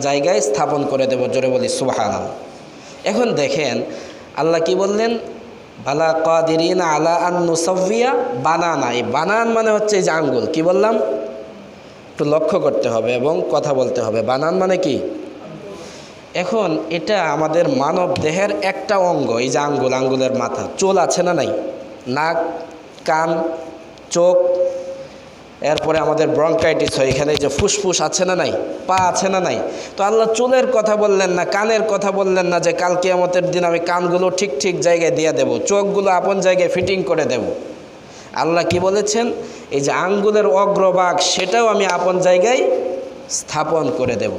জায়গায় স্থাপন করে দেব। জোরে বলি সুবহানাল্লাহ। এখন দেখেন আল্লাহ কি বললেন? বালা কাদিরিন আলা আন নুসাউইয়া বানানা। এই বানান মানে হচ্ছে এই যে আঙ্গুল। কি বললাম? একটু লক্ষ্য করতে হবে এবং কথা বলতে হবে। বানান মানে কি? এখন এটা আমাদের মানব দেহের একটা অঙ্গ। এই যে আঙ্গুল, আঙ্গুলের মাথা, চুল আছে না নাই? নাক, কান, চোখ, এরপরে আমাদের ব্রঙ্কাইটিস হয়, এখানে যে ফুসফুস আছে না নাই? পা আছে না নাই? তো আল্লাহ চুলের কথা বললেন না, কানের কথা বললেন না যে কাল কিয়ামতের দিন আমি কানগুলো ঠিক ঠিক জায়গায় দিয়ে দেব, চোখগুলো আপন জায়গায় ফিটিং করে দেব। আল্লাহ কি বলেছেন? এই যে আঙ্গুলের অগ্রভাগ সেটাও আমি আপন জায়গায় স্থাপন করে দেব।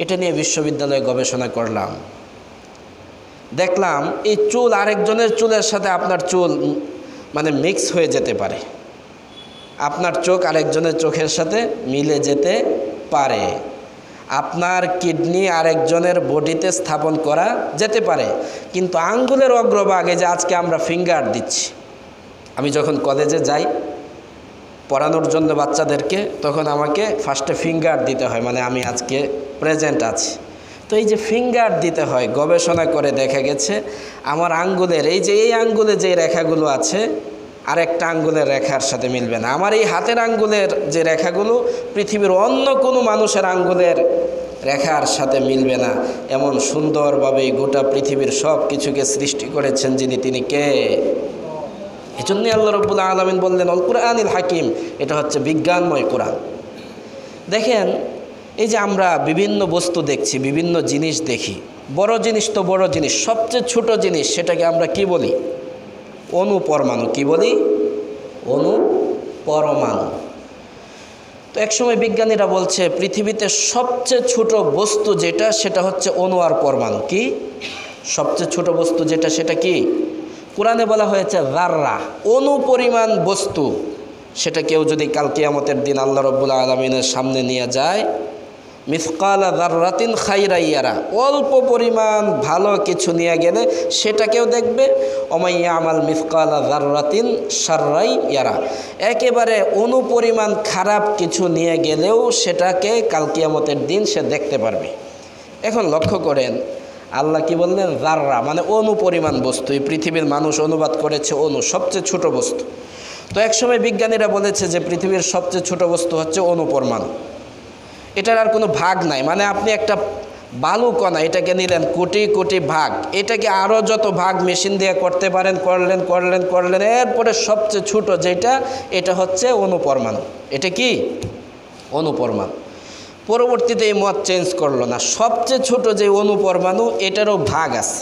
এটা নিয়ে বিশ্ববিদ্যালয়ে গবেষণা করলাম। দেখলাম এই চুল আরেকজনের চুলের সাথে আপনার চুল মানে মিক্স হয়ে যেতে পারে। আপনার চোখ আরেকজনের চোখের সাথে মিলে যেতে পারে। আপনার কিডনি আরেকজনের বডিতে স্থাপন করা যেতে পারে। কিন্তু আঙ্গুলের অগ্রভাগে যে আজকে আমরা ফিঙ্গার দিচ্ছি, আমি যখন কলেজে যাই পড়ানোর জন্য বাচ্চাদেরকে, তখন আমাকে ফার্স্টে ফিঙ্গার দিতে হয়, মানে আমি আজকে প্রেজেন্ট আছি। তো এই যে ফিঙ্গার দিতে হয়, গবেষণা করে দেখা গেছে আমার আঙ্গুলের এই আঙ্গুলে যে রেখাগুলো আছে আরেকটা আঙ্গুলের রেখার সাথে মিলবে না। আমার এই হাতের আঙ্গুলের যে রেখাগুলো পৃথিবীর অন্য কোনো মানুষের আঙ্গুলের রেখার সাথে মিলবে না। এমন সুন্দরভাবে গোটা পৃথিবীর সব কিছুকে সৃষ্টি করেছেন যিনি, তিনি কে? এই জন্যই আল্লাহ রাব্বুল আলামিন বললেন অল কুরআনিল হাকিম। এটা হচ্ছে বিজ্ঞানময় কোরআন। দেখেন এই যে আমরা বিভিন্ন বস্তু দেখছি, বিভিন্ন জিনিস দেখি, বড় জিনিস তো বড় জিনিস, সবচেয়ে ছোট জিনিস সেটাকে আমরা কি বলি? অণু পরমাণু। কি বলি? অণু পরমাণু। তো একসময় বিজ্ঞানীরা বলছে পৃথিবীতে সবচেয়ে ছোট বস্তু যেটা সেটা হচ্ছে অণু আর পরমাণু। কি সবচেয়ে ছোট বস্তু যেটা সেটা কি? কোরআনে বলা হয়েছে যাররা, অণু পরিমাণ বস্তু। সেটা কেউ যদি কাল কিয়ামতের দিন আল্লাহ রাব্বুল আলামিনের সামনে নিয়ে যায়, মিসকালা যাররাতিন খাইরান ইয়ারা, অল্প পরিমাণ ভালো কিছু নিয়ে গেলে সেটাকেও দেখবে। ওমাই ইয়ামাল মিসকালা যাররাতিন শাররান ইয়ারা, একেবারে অনুপরিমাণ খারাপ কিছু নিয়ে গেলেও সেটাকে কাল কিয়ামতের দিন সে দেখতে পারবে। এখন লক্ষ্য করেন আল্লাহ কি বললেন? যাররা মানে অনুপরিমাণ বস্তু। এই পৃথিবীর মানুষ অনুবাদ করেছে অনু, সবচেয়ে ছোট বস্তু। তো একসময় বিজ্ঞানীরা বলেছে যে পৃথিবীর সবচেয়ে ছোট বস্তু হচ্ছে অনুপরমাণু, এটার আর কোনো ভাগ নাই। মানে আপনি একটা বালু কণা এটাকে নিলেন কোটি কোটি ভাগ, এটাকে আরও যত ভাগ মেশিন দিয়ে করতে পারেন করলেন, এরপরে সবচেয়ে ছোট যেটা, এটা হচ্ছে অনুপরমাণু। এটা কি? অনুপরমাণু। পরবর্তীতে এই মত চেঞ্জ করলো না, সবচেয়ে ছোট যে অনুপরমাণু এটারও ভাগ আছে,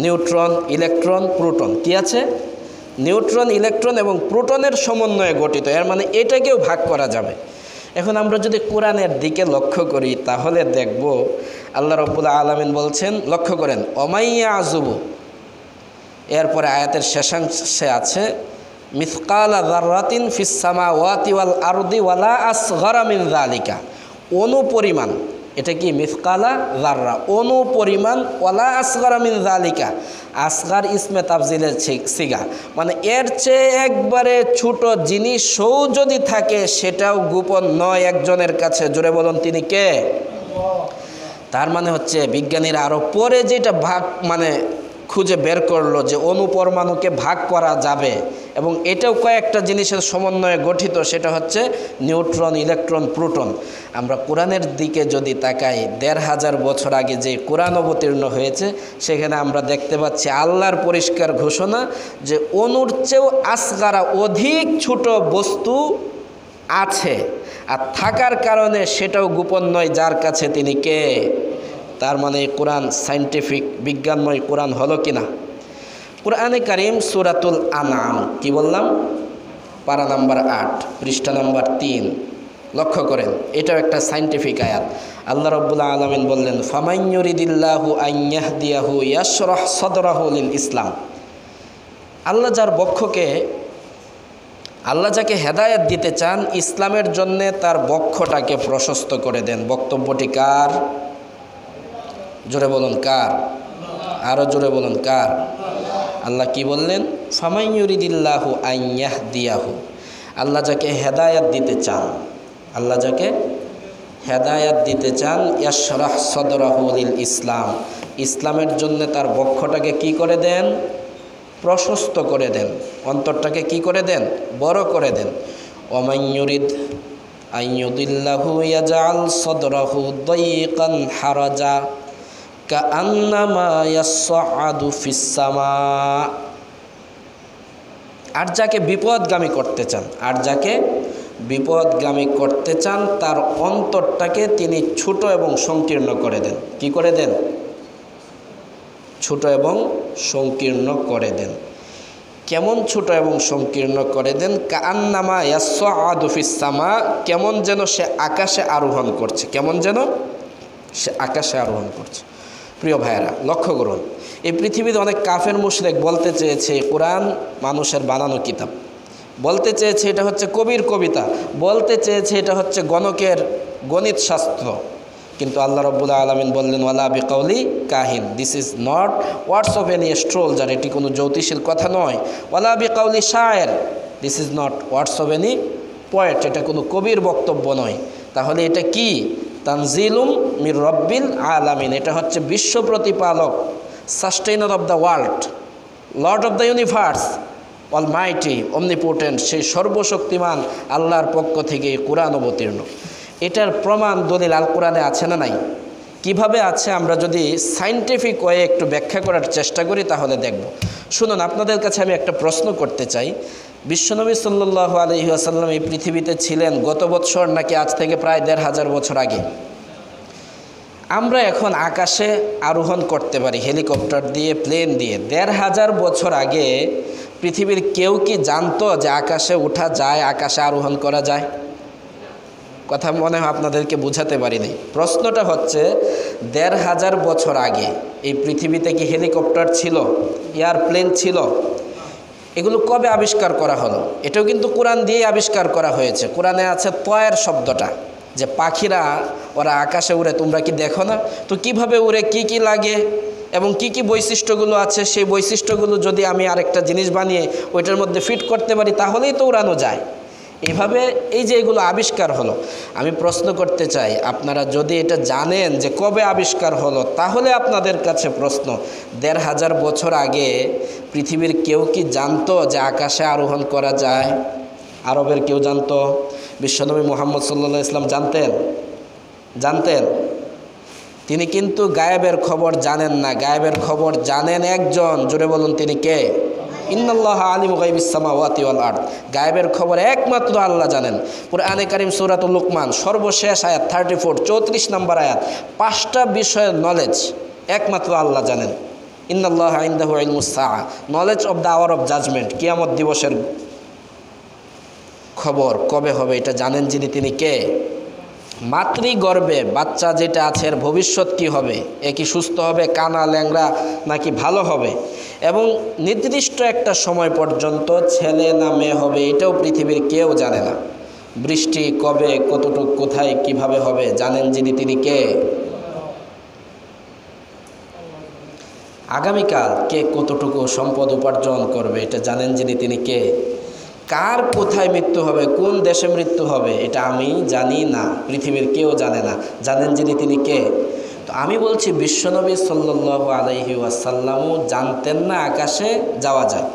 নিউট্রন, ইলেকট্রন, প্রোটন। কি আছে? নিউট্রন, ইলেকট্রন এবং প্রোটনের সমন্বয়ে গঠিত। এর মানে এটাকেও ভাগ করা যাবে। এখন আমরা যদি কোরআনের দিকে লক্ষ্য করি তাহলে দেখব আল্লাহ রাব্বুল আলামিন বলছেন, লক্ষ্য করেন, ওমাইয়া আযুবু, এরপরে আয়াতের শেষাংশে আছে মিসকালা যাররাতিন ফিস সামাওয়াতি ওয়াল আরদি ওয়ালা আসগারা মিন যালিকা, অনুপরিমাণ। এটা কি? মিসকালা যাররা, অনুপরিমাণ। ওয়ালা আসগারা মিন যালিকা, আসগার ইসমে তাফজিলের সিগা, মানে এর চেয়ে একবারে ছোট জিনিসও যদি থাকে সেটাও গোপন নয় একজনের কাছে। জোরে বলুন তিনি কে? তার মানে হচ্ছে বিজ্ঞানীরা আরও পরে যেটা ভাগ মানে খুঁজে বের করলো যে অনুপরমাণুকে ভাগ করা যাবে, এবং এটাও কয়েকটা জিনিসের সমন্বয়ে গঠিত, সেটা হচ্ছে নিউট্রন, ইলেকট্রন, প্রোটন। আমরা কোরআনের দিকে যদি তাকাই, ১৫০০ বছর আগে যে কোরআন অবতীর্ণ হয়েছে সেখানে আমরা দেখতে পাচ্ছি আল্লাহর পরিষ্কার ঘোষণা যে অনুর চেয়েও আসগারা, অধিক ছোট বস্তু আছে, আর থাকার কারণে সেটাও গোপন নয় যার কাছে তিনি কে। তার মানে কোরআন সায়েন্টিফিক, বিজ্ঞানময় কোরআন হলো কি না? কোরআনে কারীম সূরাতুল আনআম, কি বললাম? পারা নাম্বার ৮, পৃষ্ঠা নাম্বার ৩। লক্ষ্য করেন, এটাও একটা সায়েন্টিফিক আয়াত। আল্লাহ রাব্বুল আলামিন বললেন, ফামান ইউরিদিল্লাহু আন ইয়াহদিয়াহু ইয়াশরাহ সাদরাহু লিল ইসলাম। আল্লাহ যাকে হেদায়েত দিতে চান ইসলামের জন্য তার বক্ষটাকে প্রশস্ত করে দেন। বক্তব্যটি কার? জোরে বলুন কার? আরও জোরে বলুন কার? আল্লাহ কি বললেন? ফামান ইউরিদিল্লাহু আন ইয়াহদিয়াহু, আল্লাহ যাকে হেদায়েত দিতে চান, আল্লাহ যাকে হেদায়েত দিতে চান, ইয়াশরাহ সাদরাহু লিল ইসলাম, ইসলামের জন্য তার বক্ষটাকে কি করে দেন? প্রশস্ত করে দেন, অন্তরটাকে কি করে দেন? বড় করে দেন। ওমান ইউরিদ আন ইউদিল্লাহু ইয়াজআল সাদরাহু দায়িকান হারাজা কাআন্নামা ইয়াসআদু ফিস সামা। আর যাকে বিপদগামী করতে চান, তার অন্তরটাকে তিনি ছোট এবং সংকীর্ণ করে দেন। কি করে দেন? ছোট এবং সংকীর্ণ করে দেন। কেমন ছোট এবং সংকীর্ণ করে দেন? কাআন্নামা ইয়াসআদু ফিস সামা, কেমন যেন সে আকাশে আরোহণ করছে। কেমন যেন সে আকাশে আরোহণ করছে। প্রিয় ভাইয়েরা, লক্ষ্য করুন, এই পৃথিবীতে অনেক কাফের মুশরিক বলতে চেয়েছে কোরআন মানুষের বানানো কিতাব, বলতে চেয়েছে এটা হচ্ছে কবির কবিতা, বলতে চেয়েছে এটা হচ্ছে গণকের গণিত শাস্ত্র। কিন্তু আল্লাহ রাব্বুল আলামিন বললেন, ওয়ালা বিকাউলি কাহিন, this is not words of any astrologer, এটি কোনো জ্যোতিষীর কথা নয়। ওয়ালা বিকাউলি শায়ের, this is not words of any poet, এটা কোনো কবির বক্তব্য নয়। তাহলে এটা কি? তানজিলুম মির রব্বিল আলামিন, এটা হচ্ছে বিশ্ব প্রতিপালক, sustainer of the world, Lord of the universe, almighty, omnipotent, সেই সর্বশক্তিমান আল্লাহর পক্ষ থেকে কোরআন অবতীর্ণ। এটার প্রমাণ দলিল আল কোরআনে আছে না নাই? কিভাবে আছে? আমরা যদি সায়েন্টিফিক ওয়ে একটু ব্যাখ্যা করার চেষ্টা করি তাহলে দেখব। শুনুন, আপনাদের কাছে আমি একটা প্রশ্ন করতে চাই। বিশ্বনবী সাল্লাল্লাহু আলাইহি ওয়াসাল্লাম এই পৃথিবীতে ছিলেন গত বছর নাকি আজ থেকে প্রায় ১৫০০ বছর আগে। আমরা এখন আকাশে আরোহণ করতে পারি হেলিকপ্টার দিয়ে, প্লেন দিয়ে। ১৫০০ বছর আগে পৃথিবীর কেউ কি জানতো যে আকাশে ওঠা যায়, আকাশে আরোহণ করা যায়? কথা মনে হয় আপনাদেরকে বুঝাতে পারিনি। প্রশ্নটা হচ্ছে, ১৫০০ বছর আগে এই পৃথিবীতে কি হেলিকপ্টার ছিল, এয়ারপ্লেন ছিল? এগুলো কবে আবিষ্কার করা হলো? এটাও কিন্তু কোরআন দিয়ে আবিষ্কার করা হয়েছে। কোরআনে আছে তয়ের শব্দটা, যে পাখিরা ওরা আকাশে উড়ে, তোমরা কি দেখো না? তো কিভাবে উড়ে, কি কি লাগে এবং কি কি বৈশিষ্ট্যগুলো আছে, সেই বৈশিষ্ট্যগুলো যদি আমি আরেকটা জিনিস বানিয়ে ওইটার মধ্যে ফিট করতে পারি তাহলেই তো উড়ানো যায়। এইভাবে এই যে এগুলো আবিষ্কার হলো, আমি প্রশ্ন করতে চাই, আপনারা যদি এটা জানেন যে কবে আবিষ্কার হলো, তাহলে আপনাদের কাছে প্রশ্ন, ১৫০০ বছর আগে পৃথিবীর কেউ কি জানতো যে আকাশে আরোহণ করা যায়? আরবের কেউ জানতো? বিশ্বনবী মুহাম্মদ সাল্লাল্লাহু আলাইহি ওয়াসাল্লাম জানতেন? তিনি কিন্তু গায়েবের খবর জানেন না। গায়েবের খবর জানেন একজন, জোরে বলুন তিনি কে? ইন্নাল্লাহা আলিমু গায়বিস সামাওয়াতি ওয়াল আরদ। গায়েবের খবর একমাত্র আল্লাহ জানেন। কুরআনে কারীম সূরাতুল লুকমান সর্বশেষ আয়াত 34 34 নম্বর আয়াত, 5টা বিষয়ের নলেজ একমাত্র আল্লাহ জানেন। ইন্নাল্লাহা ইনদাহু ইলমুস সাআ, knowledge of the hour of judgement, কিয়ামত দিবসের খবর কবে হবে এটা জানেন যিনি, তিনি কে? মাতৃগর্ভে বাচ্চা যেটা আছে এর ভবিষ্যৎ কী হবে, এ কি সুস্থ হবে, কানা ল্যাংড়া নাকি ভালো হবে, এবং নির্দিষ্ট একটা সময় পর্যন্ত ছেলে না মেয়ে হবে এটাও পৃথিবীর কেউ জানে না। বৃষ্টি কবে, কতটুকু, কোথায়, কিভাবে হবে জানেন যিনি, তিনি কে? আগামীকাল কে কতটুকু সম্পদ উপার্জন করবে এটা জানেন যিনি, তিনি কে? কার কোথায় মৃত্যু হবে, কোন দেশে মৃত্যু হবে এটা আমি জানি না, পৃথিবীর কেউ জানে না, জানেন যিনি, তিনি কে? তো আমি বলছি বিশ্বনবী সাল্লাল্লাহু আলাইহি ওয়াসাল্লামও জানতেন না আকাশে যাওয়া যায়।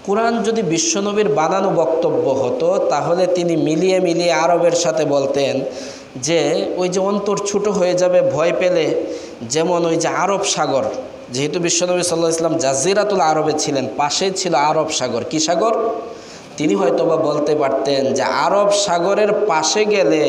কোরআন যদি বিশ্বনবীর বানানো বক্তব্য হতো তাহলে তিনি মিলিয়ে মিলিয়ে আরবের সাথে বলতেন যে ওই যে অন্তর ছোটো হয়ে যাবে ভয় পেলে, যেমন ওই যে আরব সাগর, যেহেতু বিশ্বনবী সাল্লাল্লাহু আলাইহি ওয়াসাল্লাম জাজিরাতুল আরবে ছিলেন, পাশেই ছিল আরব সাগর। কি সাগর? তিনি হয়তোবা বলতে পারতেন যে আরব সাগরের পাশে গেলে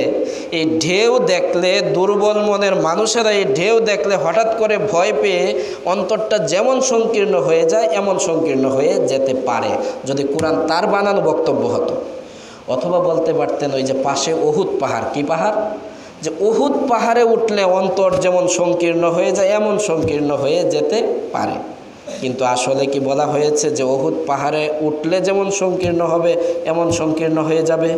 এই ঢেউ দেখলে, দুর্বল মনের মানুষেরা এই ঢেউ দেখলে হঠাৎ করে ভয় পেয়ে অন্তরটা যেমন সংকীর্ণ হয়ে যায় এমন সংকীর্ণ হয়ে যেতে পারে, যদি কোরআন তার বানানো বক্তব্য হতো। অথবা বলতে পারতেন ওই যে পাশে উহুদ পাহাড়, কি পাহাড়, যে উহুদ পাহাড়ে উঠলে অন্তর যেমন সংকীর্ণ হয়ে যায় এমন সংকীর্ণ হয়ে যেতে পারে। কিন্তু আসলে কি বলা হয়েছে যে উহুদ পাহাড়ে উঠলে যেমন সংকীর্ণ হবে এমন সংকীর্ণ হয়ে যাবে?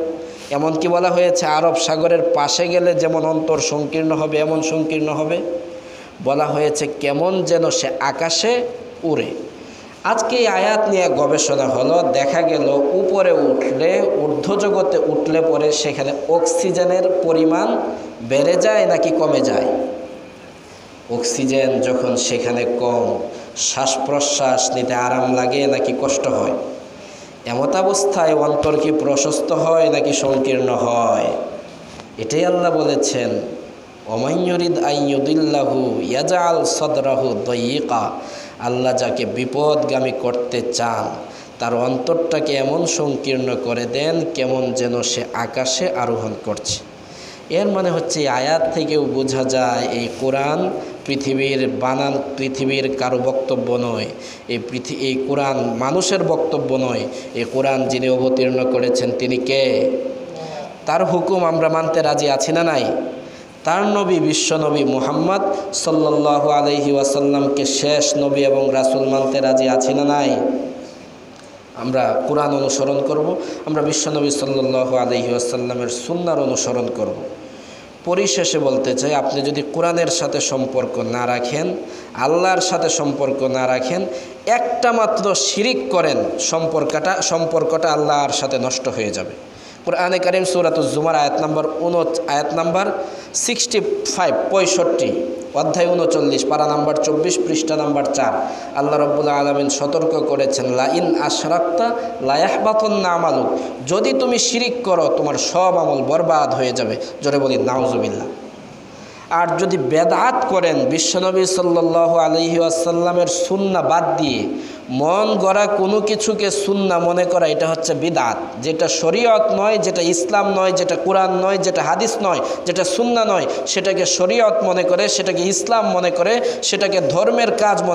এমন কি বলা হয়েছে আরব সাগরের পাশে গেলে যেমন অন্তর সংকীর্ণ হবে এমন সংকীর্ণ হবে? বলা হয়েছে কেমন যেন সে আকাশে উড়ে। আজকে এই আয়াত নিয়ে গবেষণা হলো, দেখা গেল উপরে উঠলে, ঊর্ধ্বজগতে উঠলে পরে সেখানে অক্সিজেনের পরিমাণ বেড়ে যায় নাকি কমে যায়? অক্সিজেন যখন সেখানে কম, শ্বাস প্রশ্বাস নিতে আরাম লাগে নাকি কষ্ট হয়? এমত অবস্থায় অন্তর কি প্রশস্ত হয় নাকি সংকীর্ণ হয়? এটাই আল্লাহ বলেছেন, ওমাইয়ুরিদ আইয়ুদিল্লাহু ইয়াজআল সাদরাহু দায়িকা। আল্লাহ যাকে বিপদগামী করতে চান তার অন্তরটাকে এমন সংকীর্ণ করে দেন কেমন যেন সে আকাশে আরোহণ করছে। এর মানে হচ্ছে এই আয়াত থেকেও বোঝা যায় এই কোরআন পৃথিবীর কারো বক্তব্য নয়, এই কোরআন মানুষের বক্তব্য নয়। এই কোরআন যিনি অবতীর্ণ করেছেন তিনি কে? তার হুকুম আমরা মানতে রাজি আছি না নাই? তার নবী বিশ্বনবী মুহাম্মদ সাল্লাল্লাহু আলাইহি ওয়াসাল্লামকে শেষ নবী এবং রাসূল মানতে রাজি আছি না নাই? আমরা কোরআন অনুসরণ করব, আমরা বিশ্বনবী সাল্লাল্লাহু আলাইহি ওয়াসাল্লামের সুন্নাহর অনুসরণ করব। পরিশেষে বলতে চাই, আপনি যদি কোরআনের সাথে সম্পর্ক না রাখেন, আল্লাহর সাথে সম্পর্ক না রাখেন, একটা মাত্র শিরিক করেন, সম্পর্কটা আল্লাহর সাথে নষ্ট হয়ে যাবে। কুরআনে কারীম সূরাতুজ জুমার আয়াত নাম্বার 65 অধ্যায় 39 পারা নাম্বার 24 পৃষ্ঠা নাম্বার 4 আল্লাহ রাব্বুল আলামিন সতর্ক করেছেন, লা ইন আশরাকতা লা ইয়াহবাতুন্না আমালুক, যদি তুমি শিরিক করো তোমার সব আমল বরবাদ হয়ে যাবে। জোরে বলি নাউজুবিল্লাহ। আর যদি বেদাত করেন, বিশ্বনবী সাল্লাল্লাহু আলাইহি ওয়াসাল্লামের সুন্নাহ বাদ দিয়ে মন গড়া কোনো কিছুকে সুন্নাহ মনে করা, এটা হচ্ছে বিদআত। যেটা শরীয়ত নয়, যেটা ইসলাম নয়, যেটা কোরআন নয়, যেটা হাদিস নয়, যেটা সুন্নাহ নয়, সেটাকে শরীয়ত মনে করে, সেটাকে ইসলাম মনে করে, সেটাকে ধর্মের কাজ মনে